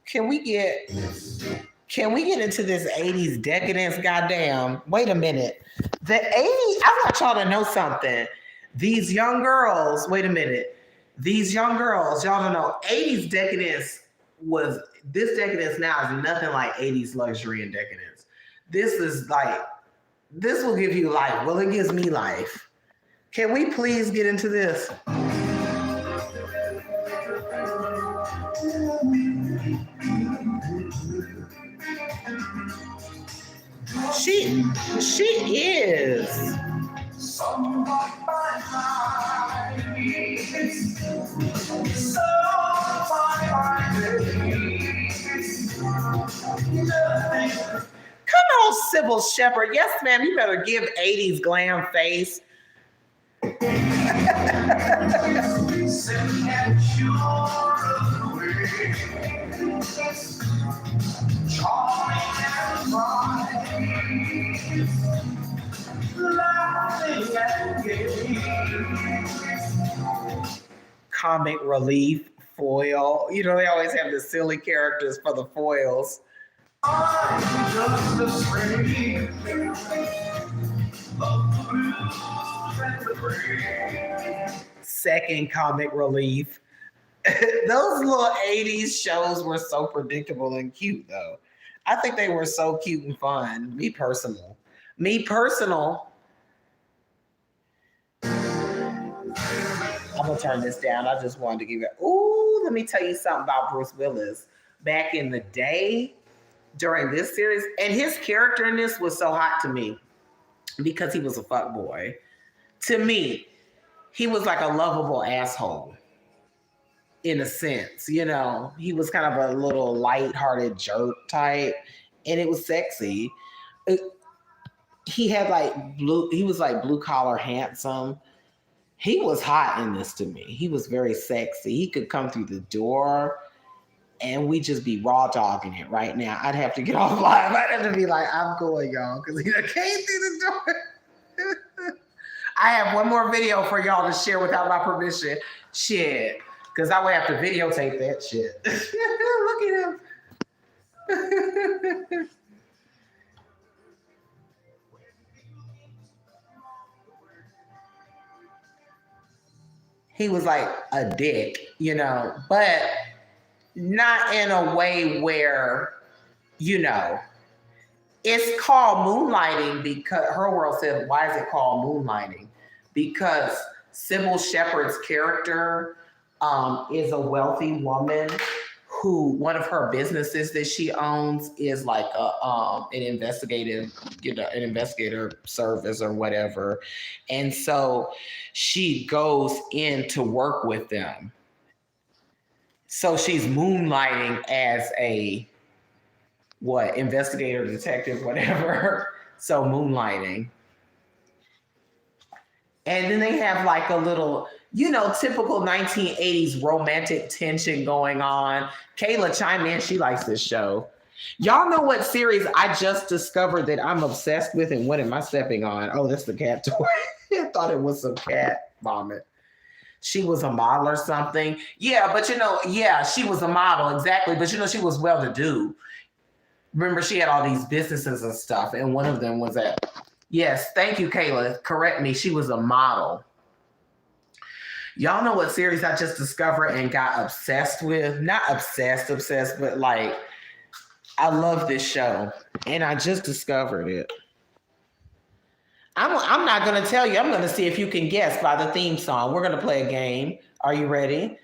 Can we get into this 80s decadence? Goddamn. Wait a minute. The 80s, I want y'all to know something. These young girls, wait a minute. These young girls, y'all don't know, 80s decadence this decadence now is nothing like 80s luxury and decadence. This is like, this will give you life. Well, it gives me life. Can we please get into this? She is. Come on, Sybil Shepherd. Yes, ma'am. You better give 80s glam face. Comic relief, foil. They always have the silly characters for the foils. Second comic relief. Those little 80s shows were so predictable and cute, though. I think they were so cute and fun. Me personal. I'm gonna turn this down. I just wanted to give it. Ooh, let me tell you something about Bruce Willis. Back in the day, during this series, and his character in this was so hot to me because he was a fuck boy. To me, he was like a lovable asshole in a sense. He was kind of a little light-hearted jerk type, and it was sexy. He had he was like blue collar handsome. He was hot in this to me. He was very sexy. He could come through the door and we just be raw dogging it right now. I'd have to get off live. I'd have to be like, I'm going, y'all, because he came through the door. I have one more video for y'all to share without my permission. Shit. Because I would have to videotape that shit. Look at him. He was like a dick, but not in a way where, it's called moonlighting because her world said, why is it called moonlighting? Because Sybil Shepherd's character is a wealthy woman who one of her businesses that she owns is like an investigative, an investigator service or whatever, and so she goes in to work with them. So she's moonlighting as a what investigator, detective, whatever. So moonlighting. And then they have like a little, typical 1980s romantic tension going on. Kayla chime in. She likes this show. Y'all know what series I just discovered that I'm obsessed with, and what am I stepping on? Oh, that's the cat toy. I thought it was some cat vomit. She was a model or something. Yeah, but yeah, she was a model, exactly. But she was well to do. Remember, she had all these businesses and stuff, and one of them was at. Yes, thank you, Kayla. Correct me. She was a model. Y'all know what series I just discovered and got obsessed with? Not obsessed, but like, I love this show, and I just discovered it. I'm not going to tell you. I'm going to see if you can guess by the theme song. We're going to play a game. Are you ready?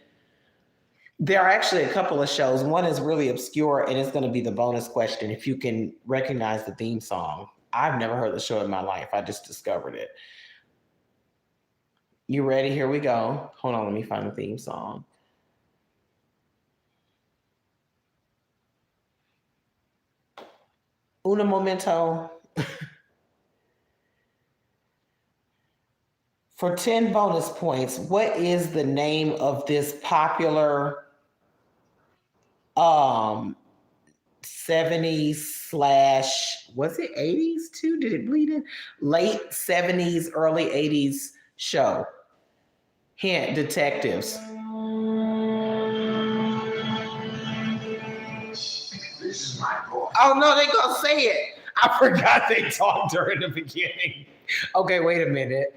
There are actually a couple of shows. One is really obscure, and it's going to be the bonus question if you can recognize the theme song. I've never heard the show in my life. I just discovered it. You ready? Here we go. Hold on, let me find the theme song. Una momento. For 10 bonus points, what is the name of this popular 70s slash, was it 80s too? Did it bleed in? Late 70s, early 80s show? Hint, detectives. This is my boy. Oh no, they gonna say it. I forgot they talked during the beginning. Okay, wait a minute.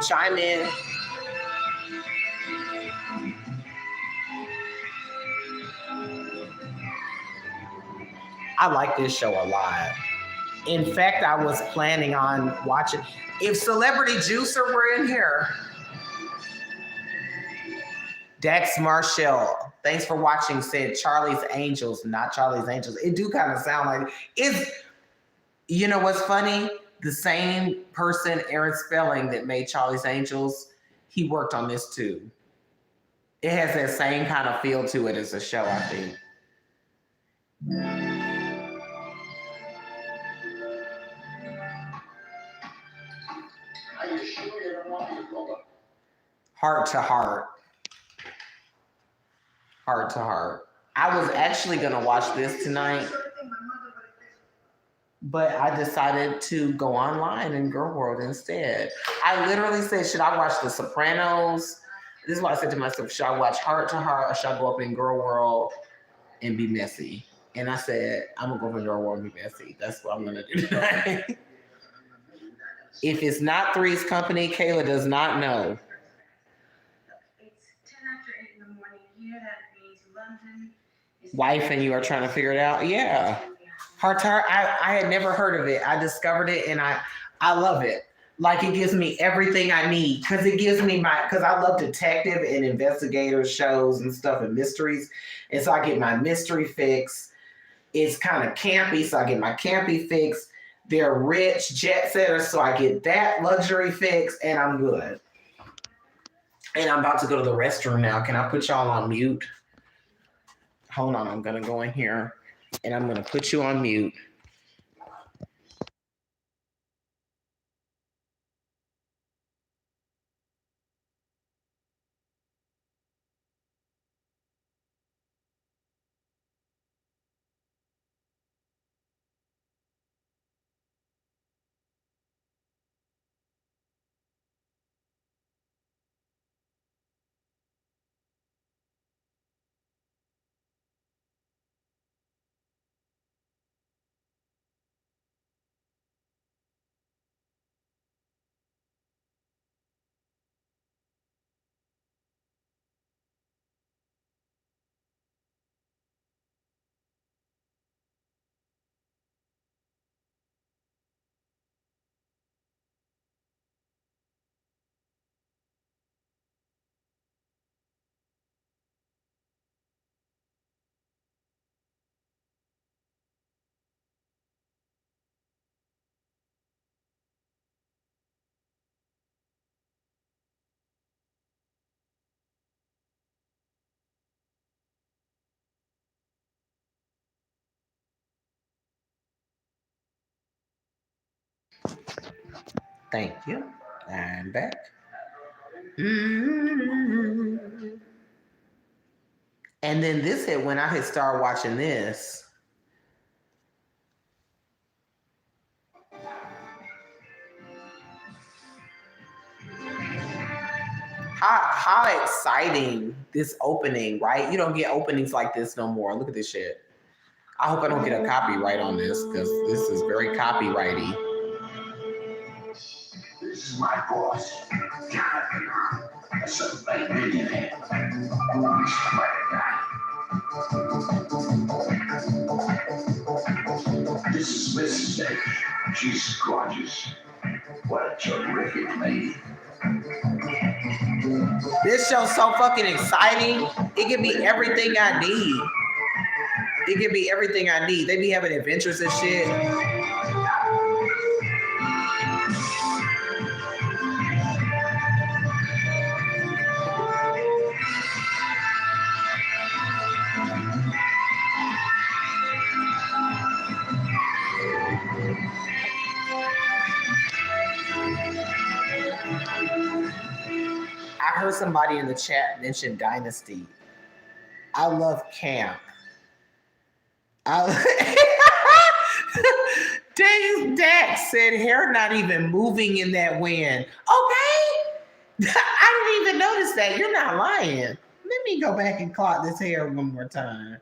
Chime in. I like this show a lot. In fact, I was planning on watching. If Celebrity Juicer were in here, Dax Marshall, thanks for watching, said Charlie's Angels, not Charlie's Angels. It do kind of sound like it's, you know what's funny? The same person, Aaron Spelling, that made Charlie's Angels, he worked on this too. It has that same kind of feel to it as a show, I think. Are you sure you don't want me to go? Heart to Heart. Heart to Heart. I was actually going to watch this tonight, but I decided to go online in Girl World instead. I literally said, should I watch The Sopranos? This is what I said to myself, should I watch Heart to Heart, or should I go up in Girl World and be messy? And I said, I'm going to go up in Girl World and be messy. That's what I'm going to do tonight. If it's not Three's Company, Kayla does not know. It's 10 after 8 in the morning here. That means London. Wife and you are trying to figure it out? Yeah. Heart to Heart, I had never heard of it. I discovered it, and I love it. Like, it gives me everything I need, because it gives me because I love detective and investigator shows and stuff and mysteries. And so I get my mystery fix. It's kind of campy, so I get my campy fix. They're rich jet setters, so I get that luxury fix, and I'm good. And I'm about to go to the restroom now. Can I put y'all on mute? Hold on, I'm going to go in here, and I'm going to put you on mute. Thank you. I'm back. Mm-hmm. And then this hit when I had started watching this. How exciting this opening, right? You don't get openings like this no more. Look at this shit. I hope I don't get a copyright on this because this is very copyrighty. This is my boss. That's a big millionaire. He's quite a guy. This is Mrs. X. She's gorgeous. What a terrific lady. This show's so fucking exciting. It can be everything I need. It can be everything I need. They be having adventures and shit. I heard somebody in the chat mention Dynasty. I love camp. Dave Dax said hair not even moving in that wind. Okay. I didn't even notice that. You're not lying. Let me go back and clock this hair one more time.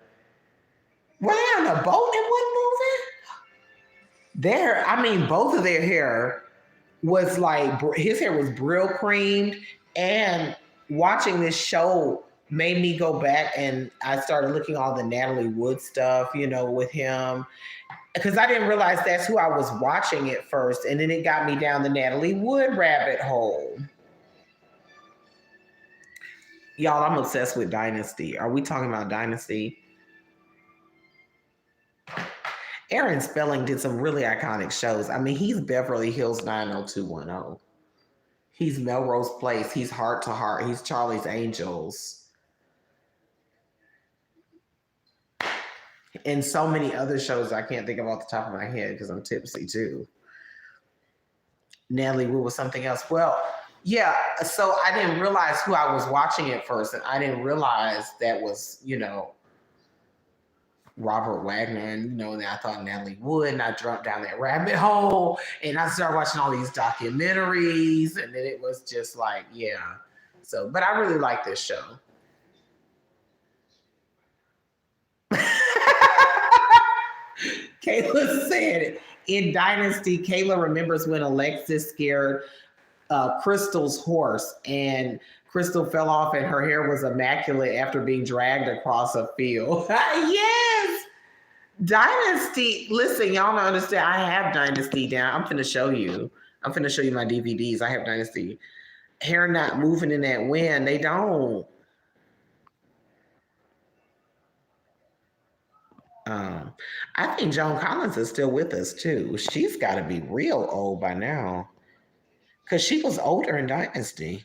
Were they on a boat and wasn't moving? Both of their hair was like, his hair was brill creamed, and watching this show made me go back and I started looking all the Natalie Wood stuff, with him. Because I didn't realize that's who I was watching at first. And then it got me down the Natalie Wood rabbit hole. Y'all, I'm obsessed with Dynasty. Are we talking about Dynasty? Aaron Spelling did some really iconic shows. He's Beverly Hills 90210. He's Melrose Place. He's Heart to Heart. He's Charlie's Angels. And so many other shows I can't think of off the top of my head because I'm tipsy too. Natalie Wood was something else. Well, yeah, so I didn't realize who I was watching at first, and I didn't realize that was, Robert Wagner, and I thought Natalie Wood, and I dropped down that rabbit hole, and I started watching all these documentaries, and then it was just like, yeah. So, but I really like this show. Kayla said, in Dynasty, Kayla remembers when Alexis scared Crystal's horse, and Crystal fell off and her hair was immaculate after being dragged across a field. Yes! Dynasty. Listen, y'all don't understand. I have Dynasty down. I'm finna show you. my DVDs. I have Dynasty. Hair not moving in that wind. They don't. I think Joan Collins is still with us too. She's got to be real old by now, because she was older in Dynasty.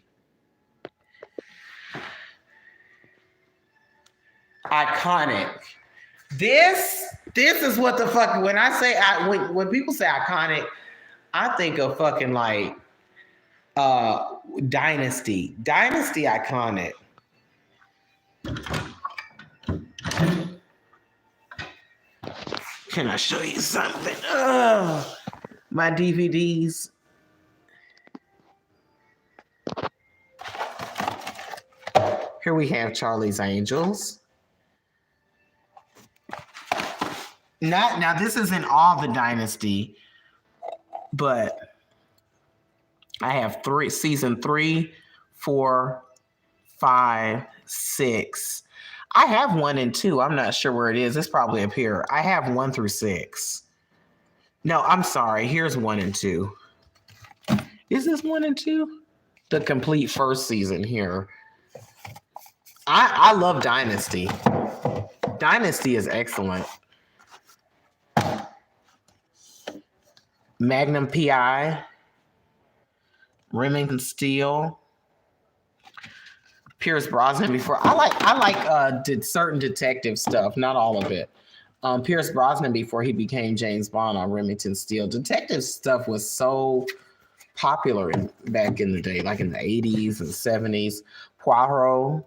Iconic. This is what the fuck. When I say when people say iconic, I think of fucking like Dynasty. Dynasty iconic. Can I show you something? My DVDs. Here we have Charlie's Angels. Now this isn't all the Dynasty, but I have season 3, 4, 5, 6. I have 1 and 2. I'm not sure where it is. It's probably up here. I have 1 through 6. No, I'm sorry. Here's 1 and 2. Is this 1 and 2? The complete first season here. I love Dynasty. Dynasty is excellent. Magnum PI. Remington Steele. Pierce Brosnan before. I like did certain detective stuff, not all of it. Pierce Brosnan before he became James Bond on Remington Steele. Detective stuff was so popular back in the day, like in the 80s and 70s. Poirot.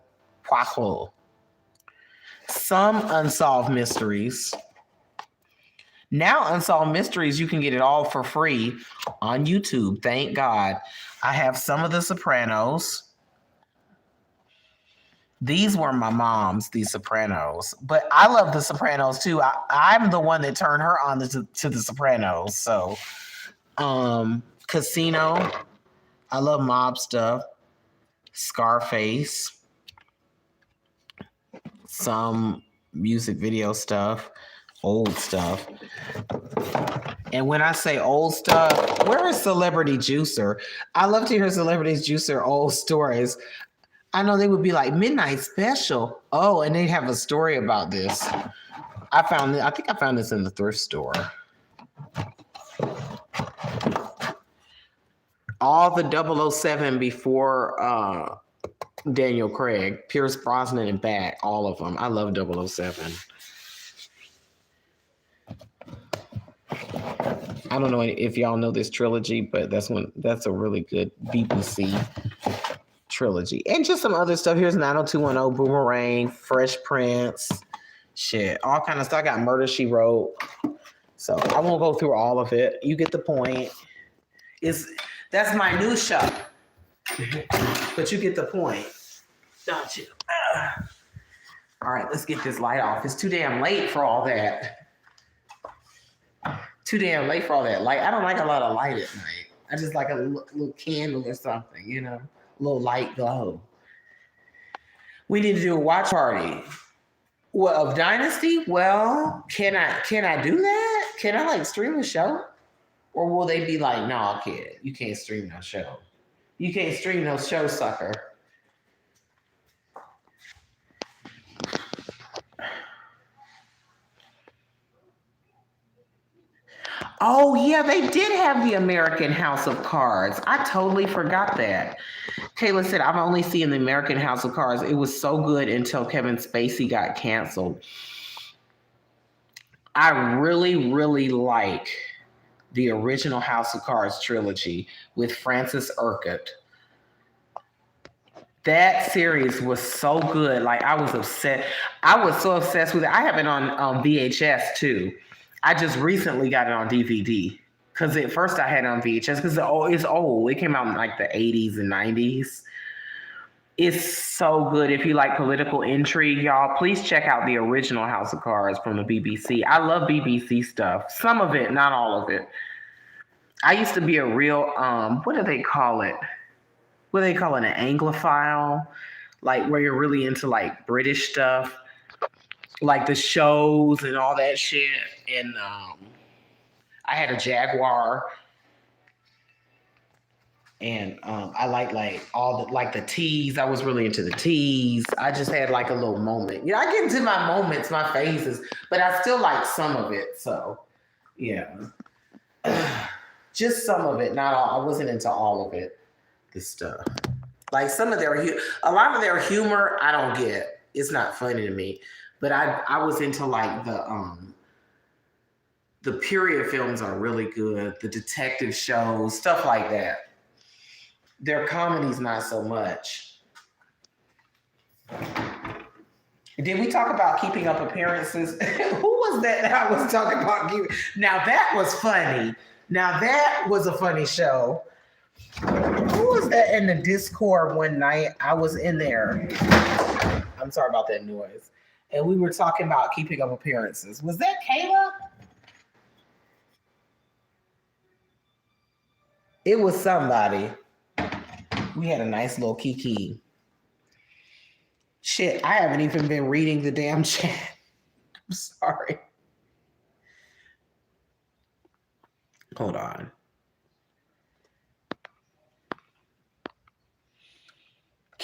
Some unsolved mysteries. Now, unsolved mysteries, you can get it all for free on YouTube. Thank God. I have some of The Sopranos. These were my mom's, The Sopranos. But I love The Sopranos too. I'm the one that turned her on to The Sopranos. So, Casino. I love mob stuff. Scarface. Some music video stuff. Old stuff. And when I say old stuff, where is Celebrity Juicer? I love to hear Celebrities Juicer old stories. I know they would be like Midnight Special. Oh, and they have a story about this. I think I found this in the thrift store. All the 007 before Daniel Craig, Pierce Brosnan and back, all of them. I love 007. I don't know if y'all know this trilogy, but that's a really good BBC trilogy. And just some other stuff. Here's 90210, Boomerang, Fresh Prince, shit, all kind of stuff. I got Murder, She Wrote. So I won't go through all of it. You get the point. That's my new show. But you get the point, don't you? All right, let's get this light off. It's too damn late for all that. Light. I don't like a lot of light at night. I just like a little candle or something, a little light glow. We need to do a watch party. Well, of Dynasty? Well, can I do that? Can I stream a show? Or will they be like, no, kid, you can't stream no show. You can't stream no show, sucker. Oh, yeah, they did have the American House of Cards. I totally forgot that. Kayla said, I've only seen the American House of Cards. It was so good until Kevin Spacey got canceled. I really, really like the original House of Cards trilogy with Francis Urquhart. That series was so good. I was upset. I was so obsessed with it. I have it on VHS too. I just recently got it on DVD because at first I had it on VHS because it's old. It came out in the 80s and 90s. It's so good. If you like political intrigue, y'all, please check out the original House of Cards from the BBC. I love BBC stuff. Some of it, not all of it. I used to be a real, what do they call it? What do they call it? An Anglophile? Where you're really into British stuff. The shows and all that shit. And I had a Jaguar. And I like all the teas. I was really into the teas. I just had a little moment. I get into my moments, my phases, but I still like some of it. So, yeah. Just some of it, not all. I wasn't into all of it, this stuff. A lot of their humor, I don't get. It's not funny to me. But I was into the period films are really good. The detective shows, stuff like that. Their comedies, not so much. Did we talk about Keeping Up Appearances? Who was that I was talking about? Now that was funny. Now that was a funny show. Who was that in the Discord one night? I was in there. I'm sorry about that noise. And we were talking about Keeping Up Appearances. Was that Kayla? It was somebody. We had a nice little kiki. Shit, I haven't even been reading the damn chat. I'm sorry. Hold on.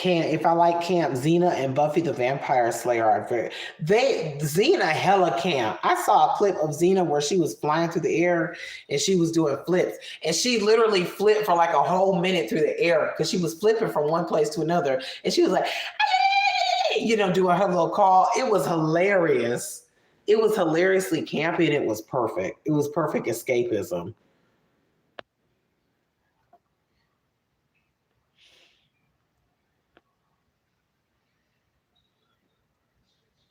If I like camp, Xena and Buffy the Vampire Slayer are Xena hella camp. I saw a clip of Xena where she was flying through the air and she was doing flips. And she literally flipped for a whole minute through the air because she was flipping from one place to another. And she was like, doing her little call. It was hilarious. It was hilariously campy and it was perfect. It was perfect escapism.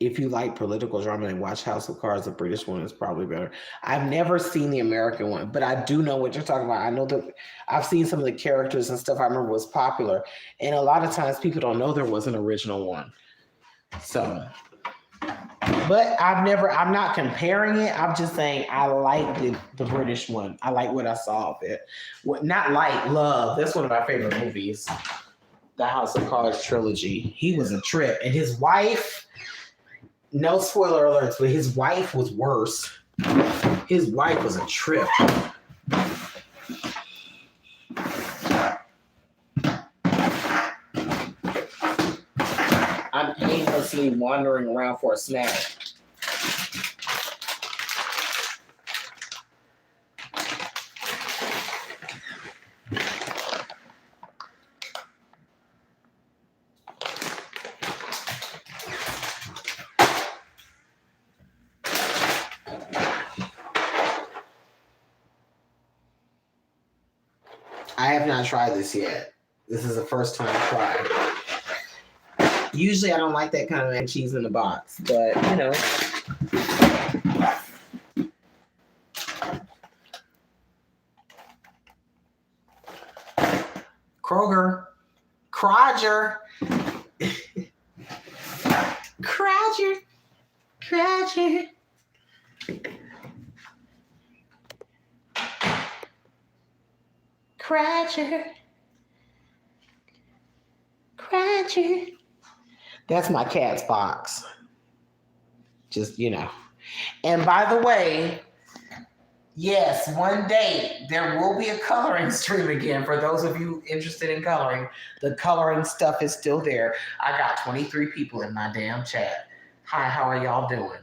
If you like political drama and watch House of Cards, the British one is probably better. I've never seen the American one, but I do know what you're talking about. I know that I've seen some of the characters and stuff I remember was popular. And a lot of times people don't know there was an original one. So, but I'm not comparing it. I'm just saying I like the British one. I like what I saw of it. Not like, love. That's one of my favorite movies. The House of Cards trilogy. He was a trip. And his wife, no spoiler alerts, but his wife was worse. His wife was a trip. I'm aimlessly wandering around for a snack. I have not tried this yet. This is the first time I tried. Usually I don't like that kind of mac and cheese in the box, but you know. Kroger. Kroger. Kroger. Kroger. Kroger. Kroger. That's my cat's box. Just, you know. And by the way, yes, one day there will be a coloring stream again. For those of you interested in coloring, the coloring stuff is still there. I got 23 people in my damn chat. Hi, how are y'all doing?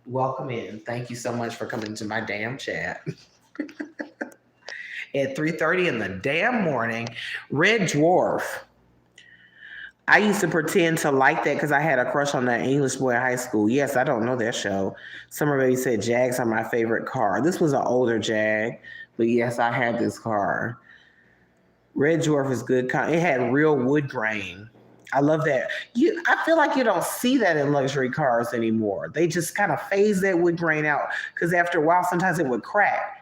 Welcome in. Thank you so much for coming to my damn chat. At 3:30 in the damn morning. Red Dwarf. I used to pretend to like that because I had a crush on that English boy in high school. Yes, I don't know that show. Summer Baby said Jags are my favorite car. This was an older Jag, but yes, I had this car. Red Dwarf is good. It had real wood grain. I love that. I feel like you don't see that in luxury cars anymore. They just kind of phase that wood grain out because after a while, sometimes it would crack.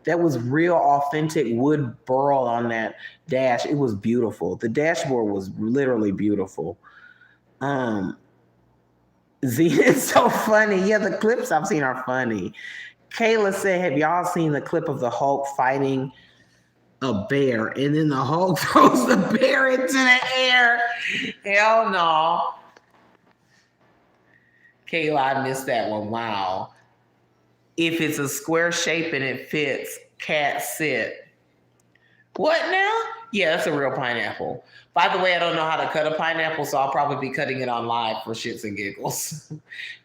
That was real authentic wood burl on that dash. It was beautiful. The dashboard was literally beautiful. Z is so funny. Yeah, the clips I've seen are funny. Kayla said, have y'all seen the clip of the Hulk fighting a bear? And then the Hulk throws the bear into the air. Hell no. Kayla, I missed that one. Wow. If it's a square shape and it fits, cat sit. What now? Yeah, that's a real pineapple. By the way, I don't know how to cut a pineapple, so I'll probably be cutting it on live for shits and giggles.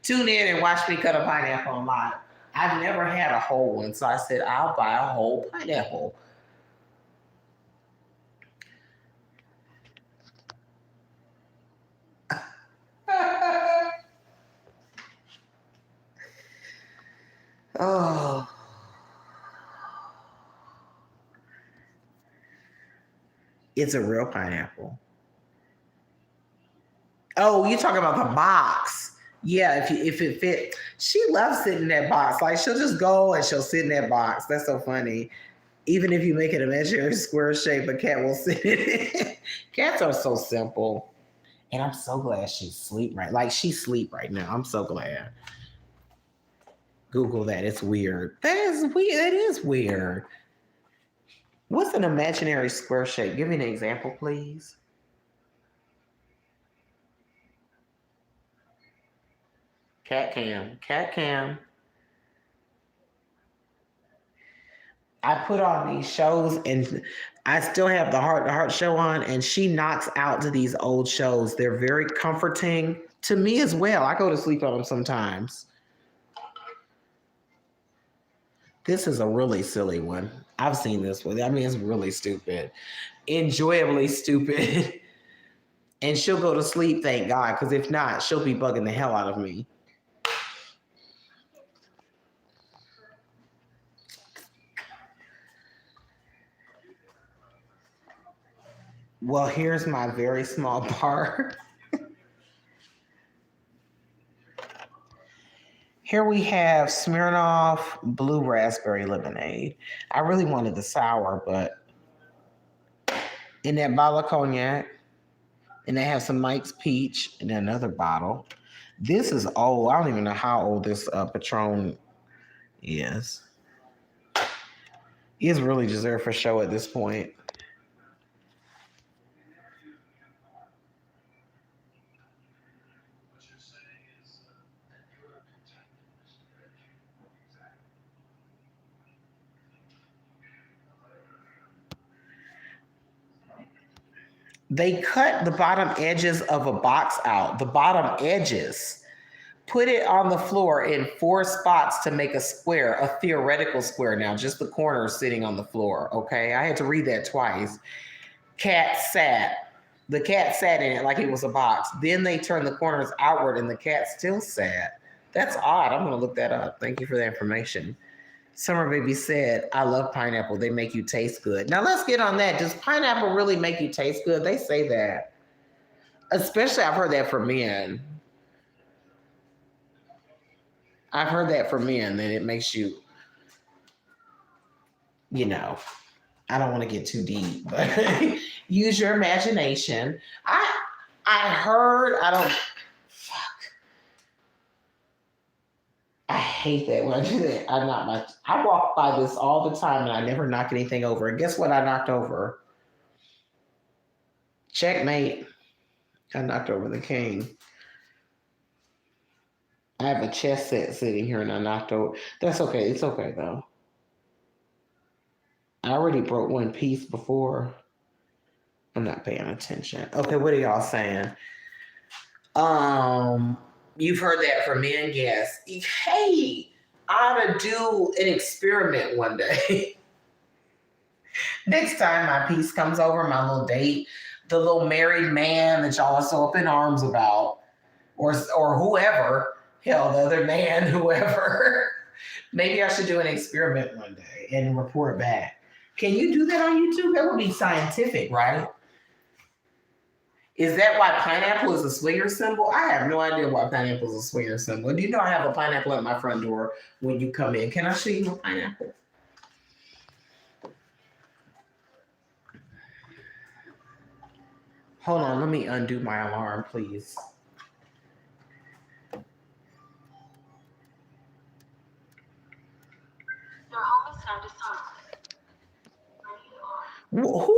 Tune in and watch me cut a pineapple on live. I've never had a whole one, so I said I'll buy a whole pineapple. Oh. It's a real pineapple. Oh, you talking about the box. Yeah, if it fit. She loves sitting in that box. Like she'll just go and she'll sit in that box. That's so funny. Even if you make it a imaginary square shape, a cat will sit in it. Cats are so simple. And I'm so glad she's asleep right. Like she's asleep right now. I'm so glad. Google that. It's weird. That is weird. That is weird. What's an imaginary square shape? Give me an example, please. Cat cam. Cat cam. I put on these shows and I still have the Heart to Heart show on, and she knocks out to these old shows. They're very comforting to me as well. I go to sleep on them sometimes. This is a really silly one. I've seen this one. I mean, it's really stupid. Enjoyably stupid. And she'll go to sleep, thank God, because if not, she'll be bugging the hell out of me. Well, here's my very small part. Here we have Smirnoff Blue Raspberry Lemonade. I really wanted the sour, but in that bottle of cognac, and they have some Mike's Peach in another bottle. This is old. I don't even know how old this Patron is. It's really just there for show at this point. They cut the bottom edges of a box out. The bottom edges. Put it on the floor in 4 spots to make a square, a theoretical square now, just the corners sitting on the floor, okay? I had to read that twice. Cat sat. The cat sat in it like it was a box. Then they turned the corners outward and the cat still sat. That's odd. I'm going to look that up. Thank you for the information. Summer Baby said, I love pineapple. They make you taste good. Now let's get on that. Does pineapple really make you taste good? They say that. Especially, I've heard that from men. I've heard that from men, that it makes you, I don't want to get too deep, but use your imagination. I heard, I hate that when I do that. I walk by this all the time and I never knock anything over. And guess what I knocked over? Checkmate. I knocked over the king. I have a chess set sitting here and I knocked over. That's okay. It's okay though. I already broke one piece before. I'm not paying attention. Okay, what are y'all saying? You've heard that from men, yes. Hey, I ought to do an experiment one day. Next time my piece comes over, my little date, the little married man that y'all are so up in arms about, or whoever, hell, the other man, whoever. Maybe I should do an experiment one day and report back. Can you do that on YouTube? That would be scientific, right? Is that why pineapple is a swinger symbol? I have no idea why pineapple is a swinger symbol. Do you know I have a pineapple at my front door when you come in? Can I show you a pineapple? Hold on, let me undo my alarm, please. Your home is now disarmed. Who,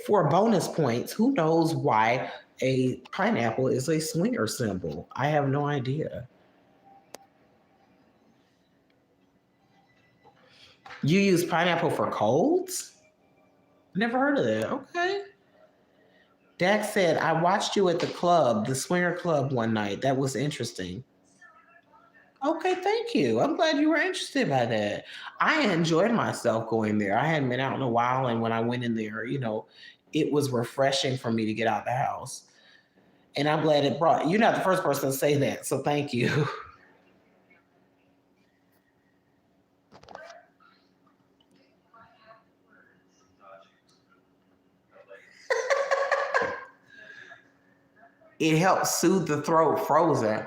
for bonus points, who knows why a pineapple is a swinger symbol? I have no idea. You use pineapple for colds? Never heard of that. Okay. Dax said, I watched you at the club, the swinger club one night. That was interesting. Okay, thank you. I'm glad you were interested by that. I enjoyed myself going there. I hadn't been out in a while, and when I went in there, it was refreshing for me to get out the house. And I'm glad it brought. You're not the first person to say that, so thank you. It helps soothe the throat, frozen.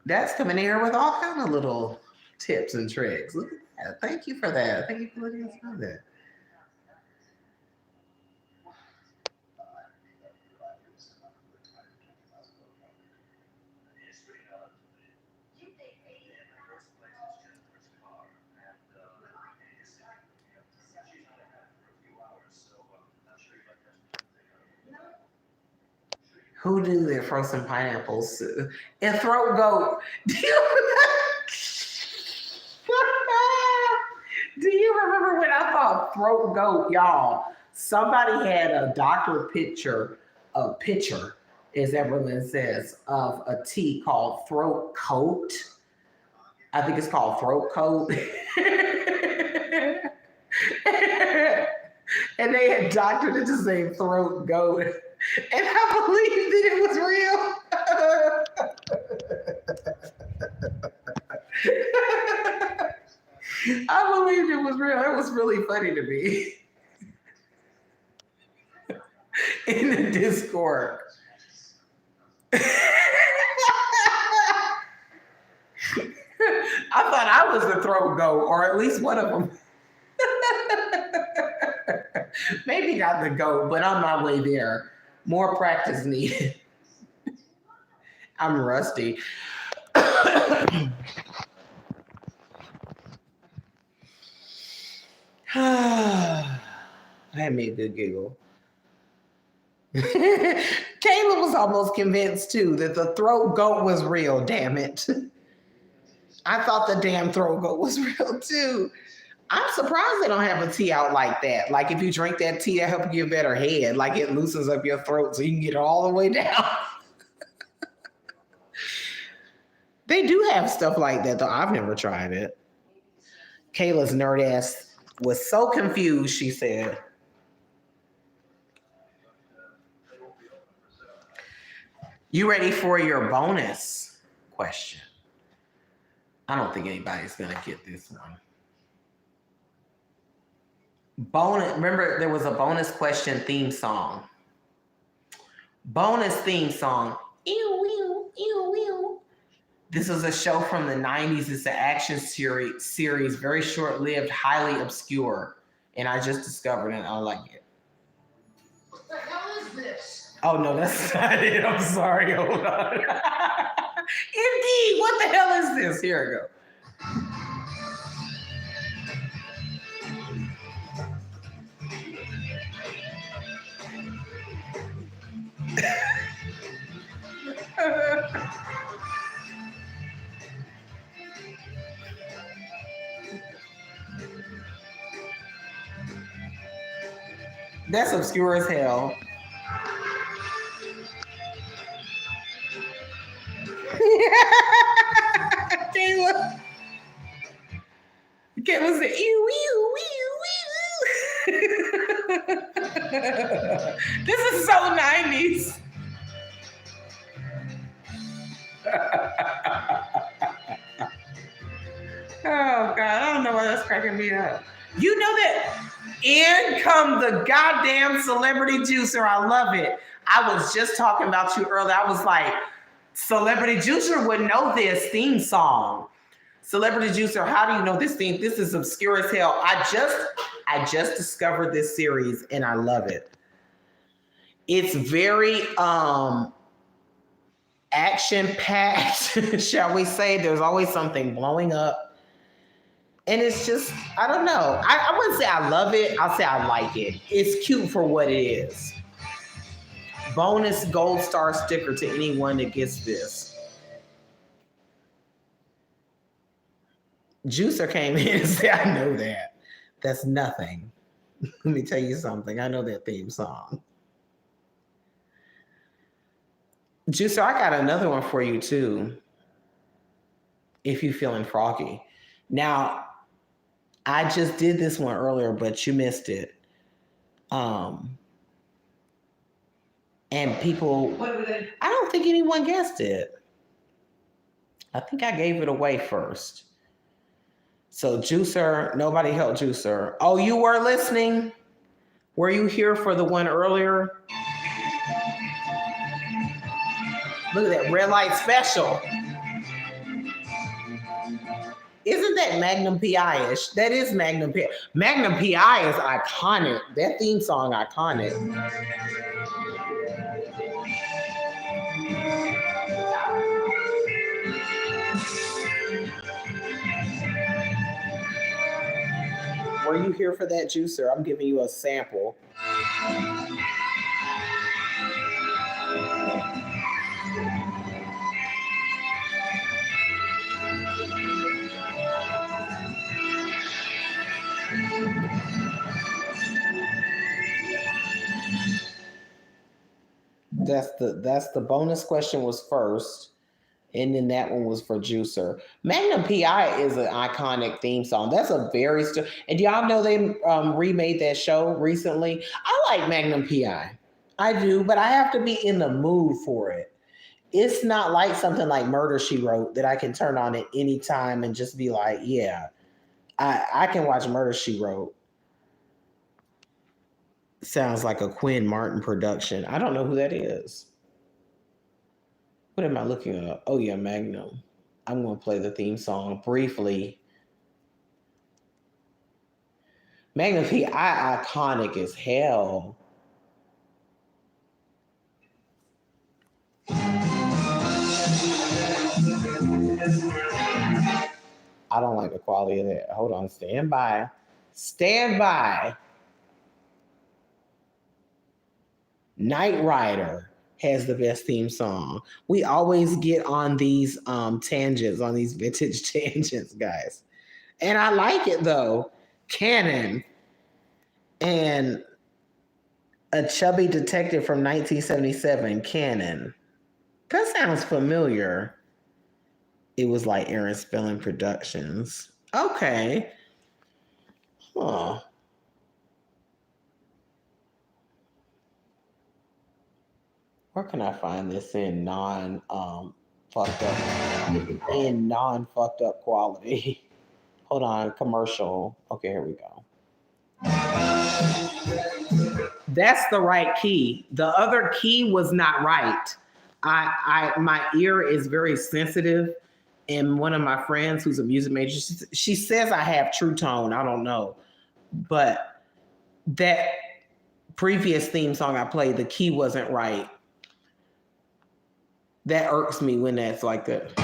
That's coming in here with all kind of little tips and tricks. Look at that. Thank you for that. Thank you for letting us know that. Who do their frozen pineapples and throat goat? Do you remember when I thought throat goat, y'all? Somebody had a doctor picture, as everyone says, of a tea called throat coat. I think it's called throat coat. And they had doctored it to say throat goat. And I believed that it was real. I believed it was real. It was really funny to me. In the Discord. I was the throat goat, or at least one of them. Maybe not the goat, but on my way there. More practice needed. I'm rusty. That made a good giggle. Kayla was almost convinced too that the throat goat was real, damn it. I thought the damn throat goat was real too. I'm surprised they don't have a tea out like that. Like if you drink that tea, that helps you get better head. Like it loosens up your throat so you can get it all the way down. They do have stuff like that though. I've never tried it. Kayla's nerd ass was so confused, she said. You ready for your bonus question? I don't think anybody's going to get this one. Bonus. Remember, there was a bonus question theme song. Bonus theme song. Ew, ew, ew, ew. This is a show from the 90s. It's an action series, very short-lived, highly obscure. And I just discovered it. I like it. What the hell is this? Oh, no, that's not it. I'm sorry. Hold on. Indeed. What the hell is this? Here we go. That's obscure as hell. Kayla. Kayla said, ew, ew, ew, ew. This is so 90s. Oh, God. I don't know why that's cracking me up. You know that in come the goddamn celebrity juicer. I love it. I was just talking about you earlier. I was like, celebrity juicer would know this theme song. Celebrity juicer, how do you know this theme? This is obscure as hell. I just discovered this series and I love it. It's very action-packed, shall we say. There's always something blowing up. And it's just, I don't know. I wouldn't say I love it. I'll say I like it. It's cute for what it is. Bonus gold star sticker to anyone that gets this. Juicer came in and said, I know that. That's nothing. Let me tell you something. I know that theme song. Juicer, I got another one for you too. If you're feeling froggy. Now, I just did this one earlier, but you missed it. And people, I don't think anyone guessed it. I think I gave it away first. So Juicer, nobody helped Juicer. Oh, you were listening? Were you here for the one earlier? Look at that red light special. Isn't that Magnum PI-ish? That is Magnum PI. Magnum PI is iconic. That theme song, iconic. Were you here for that, Juicer? I'm giving you a sample. That's the bonus question was first, and then that one was for Juicer. Magnum PI is an iconic theme song. That's a very and y'all know they remade that show recently. I like Magnum PI, I do, but I have to be in the mood for it. It's not like something like Murder, She Wrote that I can turn on at any time and just be like, yeah, I can watch Murder, She Wrote. Sounds like a Quinn Martin production. I don't know who that is. What am I looking at? Oh, yeah, Magnum. I'm going to play the theme song briefly Magnum P.I. iconic as hell. I don't like the quality of that. Hold on, stand by. Stand by. Knight Rider has the best theme song. We always get on these tangents, on these vintage tangents, guys. And I like it though. Canon and A Chubby Detective from 1977, Canon. That sounds familiar. It was like Aaron Spelling Productions. Okay. Huh. Where can I find this in fucked up quality? Hold on, commercial. Okay, here we go. That's the right key. The other key was not right. My ear is very sensitive, and one of my friends who's a music major, she says I have true tone. I don't know, but that previous theme song I played, the key wasn't right. That irks me when that's like that.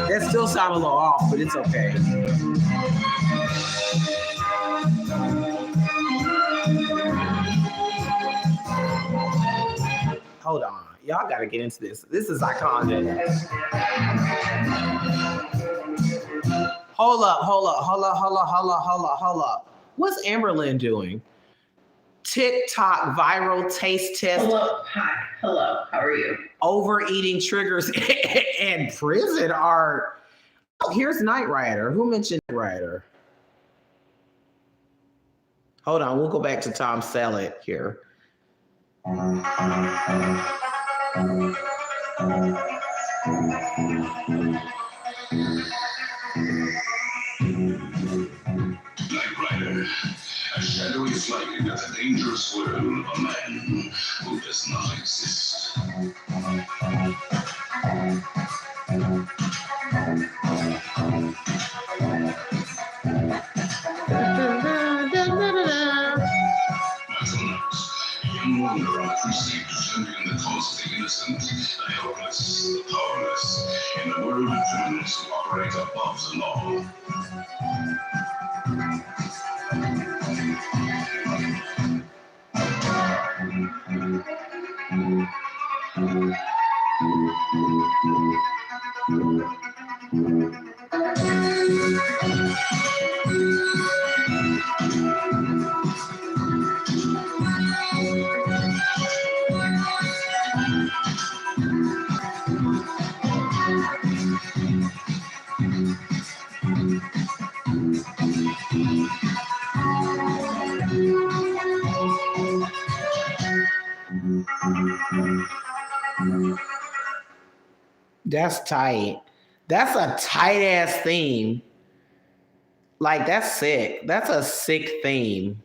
That still sounds a little off, but it's okay. Hold on. Y'all got to get into this. This is iconic. Hold up. What's Amberlynn doing? TikTok viral taste test. Hello. Hi. Hello. How are you? Overeating triggers and prison art. Oh, here's Knight Rider. Who mentioned Knight Rider? Hold on. We'll go back to Tom Selleck here. A shadowy flight into the dangerous world of a man who does not exist. Young wanderer perceived to champion the cause of the innocent, the helpless, the powerless, in a world of criminals who operate above the law. That's tight. That's a tight ass theme. Like, that's sick. That's a sick theme.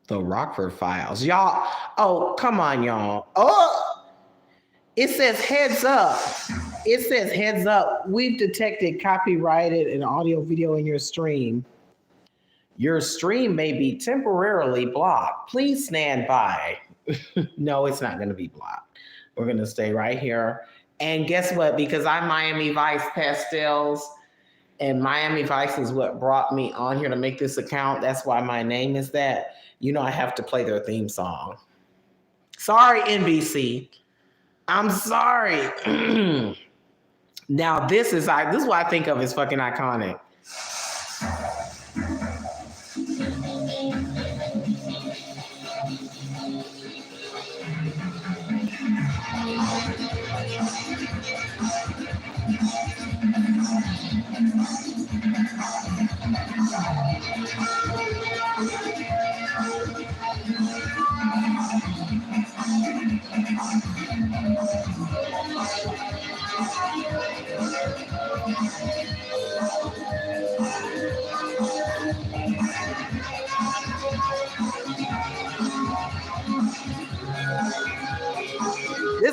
The Rockford Files. Y'all, oh, come on, y'all. Oh, it says heads up. It says heads up. We've detected copyrighted and audio video in your stream. Your stream may be temporarily blocked. Please stand by. No, it's not going to be blocked. We're going to stay right here. And guess what? Because I'm Miami Vice Pastels, and Miami Vice is what brought me on here to make this account. That's why my name is that. You know, I have to play their theme song. Sorry, NBC. I'm sorry. Now, this is what I think of as fucking iconic.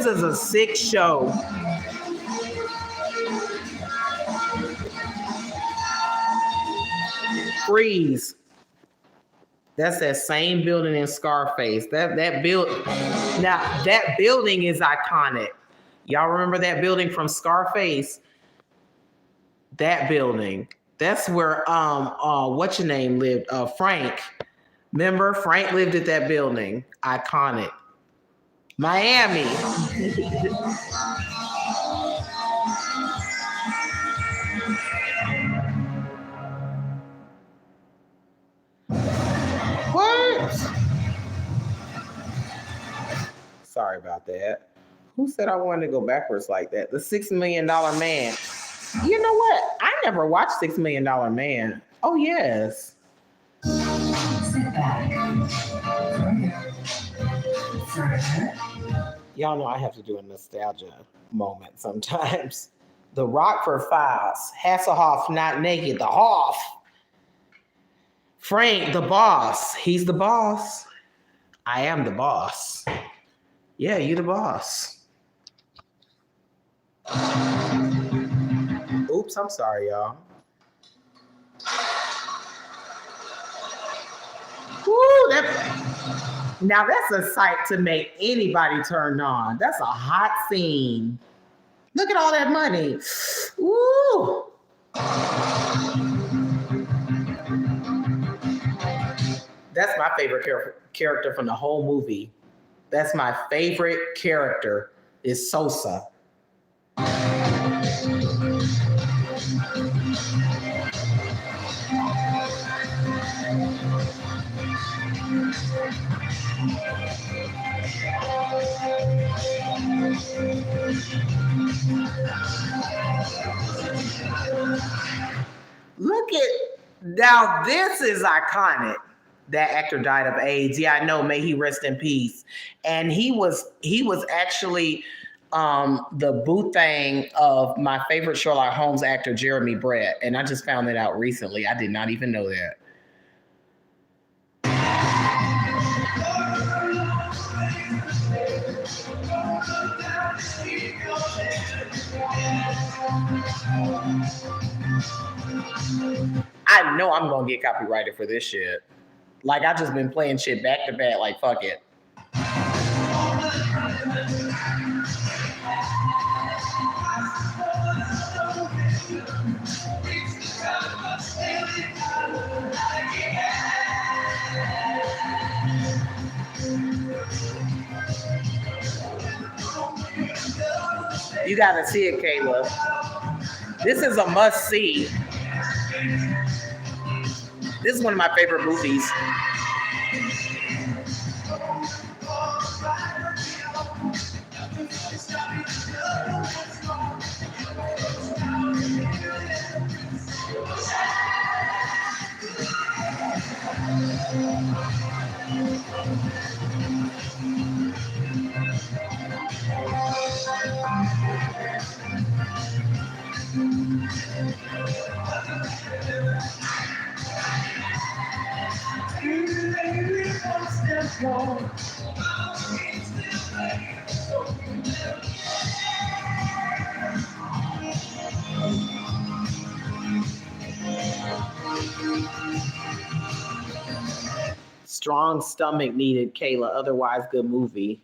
This is a sick show. Freeze. That's that same building in Scarface. Now that building is iconic. Y'all remember that building from Scarface? That building. That's where what's your name lived? Frank. Remember? Frank lived at that building. Iconic. Miami. What? Sorry about that. Who said I wanted to go backwards like that? The $6 Million Man. You know what? I never watched $6 Million Man. Oh, yes. Sit back. Further. Y'all know I have to do a nostalgia moment sometimes. The Rockford Files. Hasselhoff not naked. The Hoff. Frank, the boss. He's the boss. I am the boss. Yeah, you the boss. Oops, I'm sorry, y'all. Woo, now that's a sight to make anybody turn on. That's a hot scene. Look at all that money. Woo. That's my favorite character from the whole movie. That's my favorite character is Sosa. Look at, now this is iconic. That actor died of AIDS. Yeah, I know. May he rest in peace. And he was actually the boo thing of my favorite Sherlock Holmes actor, Jeremy Brett. And I just found that out recently. I did not even know that. I know I'm gonna get copyrighted for this shit. Like, I just been playing shit back to back, like, fuck it. You gotta see it, Kayla. This is a must see. This is one of my favorite movies. Strong stomach needed, Kayla. Otherwise, good movie.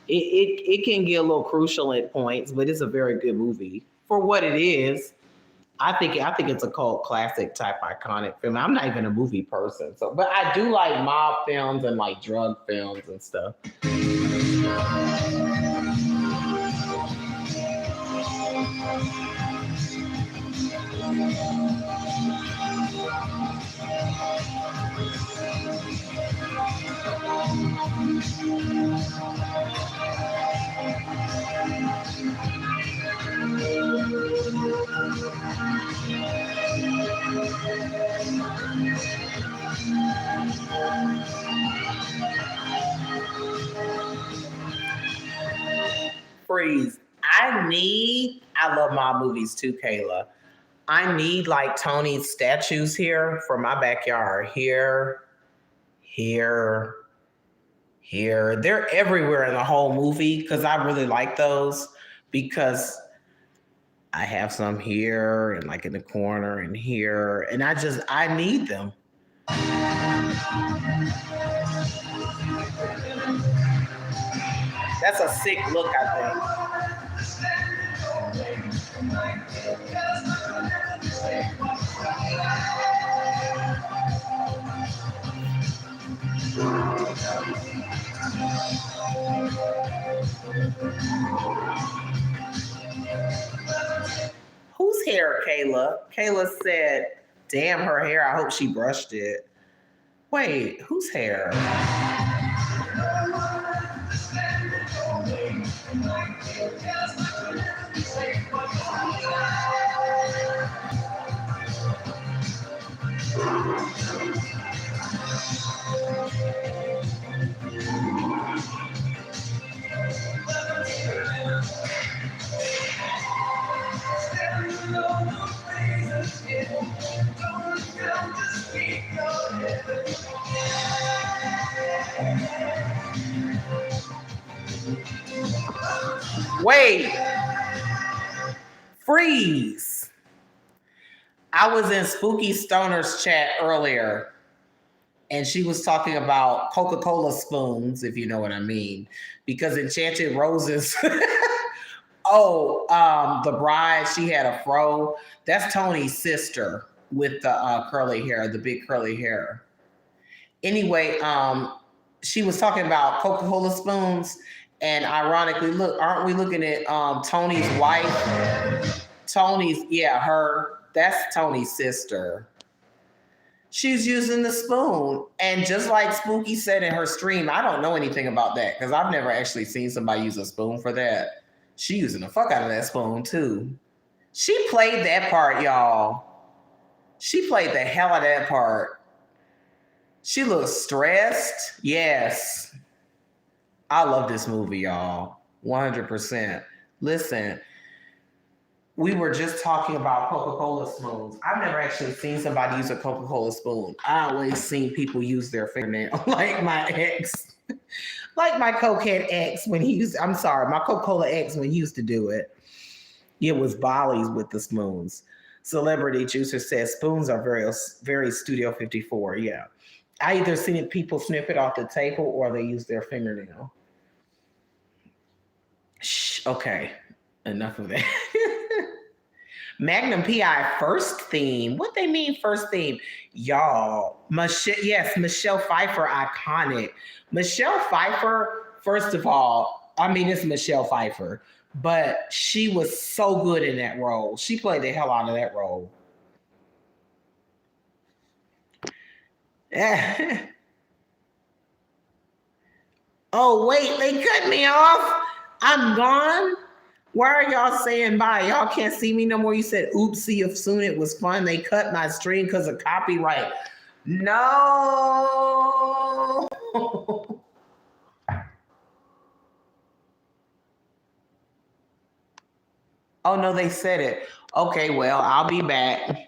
It can get a little crucial at points, but it's a very good movie for what it is. I think it's a cult classic type iconic film. I'm not even a movie person, but I do like mob films and like drug films and stuff. Freeze. I love mob movies too, Kayla. I need like Tony's statues here for my backyard. Here, here. They're everywhere in the whole movie because I really like those because I have some here and like in the corner and here, and I need them. That's a sick look, I think. Whose hair, Kayla? Kayla said, damn, her hair. I hope she brushed it. Wait, whose hair? Wait, freeze. I was in Spooky Stoner's chat earlier, and she was talking about Coca-Cola spoons, if you know what I mean, because Enchanted Roses. The bride, she had a fro. That's Tony's sister with the curly hair, the big curly hair. Anyway, she was talking about Coca-Cola spoons, and ironically, look, aren't we looking at Tony's wife? That's Tony's sister. She's using the spoon. And just like Spooky said in her stream, I don't know anything about that because I've never actually seen somebody use a spoon for that. She using the fuck out of that spoon too. She played that part, y'all. She played the hell out of that part. She looks stressed. Yes. I love this movie, y'all. 100%. Listen, we were just talking about Coca-Cola spoons. I've never actually seen somebody use a Coca-Cola spoon. I always seen people use their fingernail, like my ex. Like my cokehead ex when my Coca-Cola ex when he used to do it. It was Bolly's with the spoons. Celebrity Juicer says spoons are very, very Studio 54. Yeah. I either seen people snip it off the table or they use their fingernail. Shh, okay. Enough of that. Magnum PI first theme. What they mean first theme? Y'all. Michelle Pfeiffer, iconic. Michelle Pfeiffer, first of all, I mean, it's Michelle Pfeiffer, but she was so good in that role. She played the hell out of that role. Oh, wait, they cut me off. I'm gone. Why are y'all saying bye? Y'all can't see me no more. You said, oops, see if soon it was fun. They cut my stream because of copyright. No. Oh, no, they said it. Okay, well, I'll be back.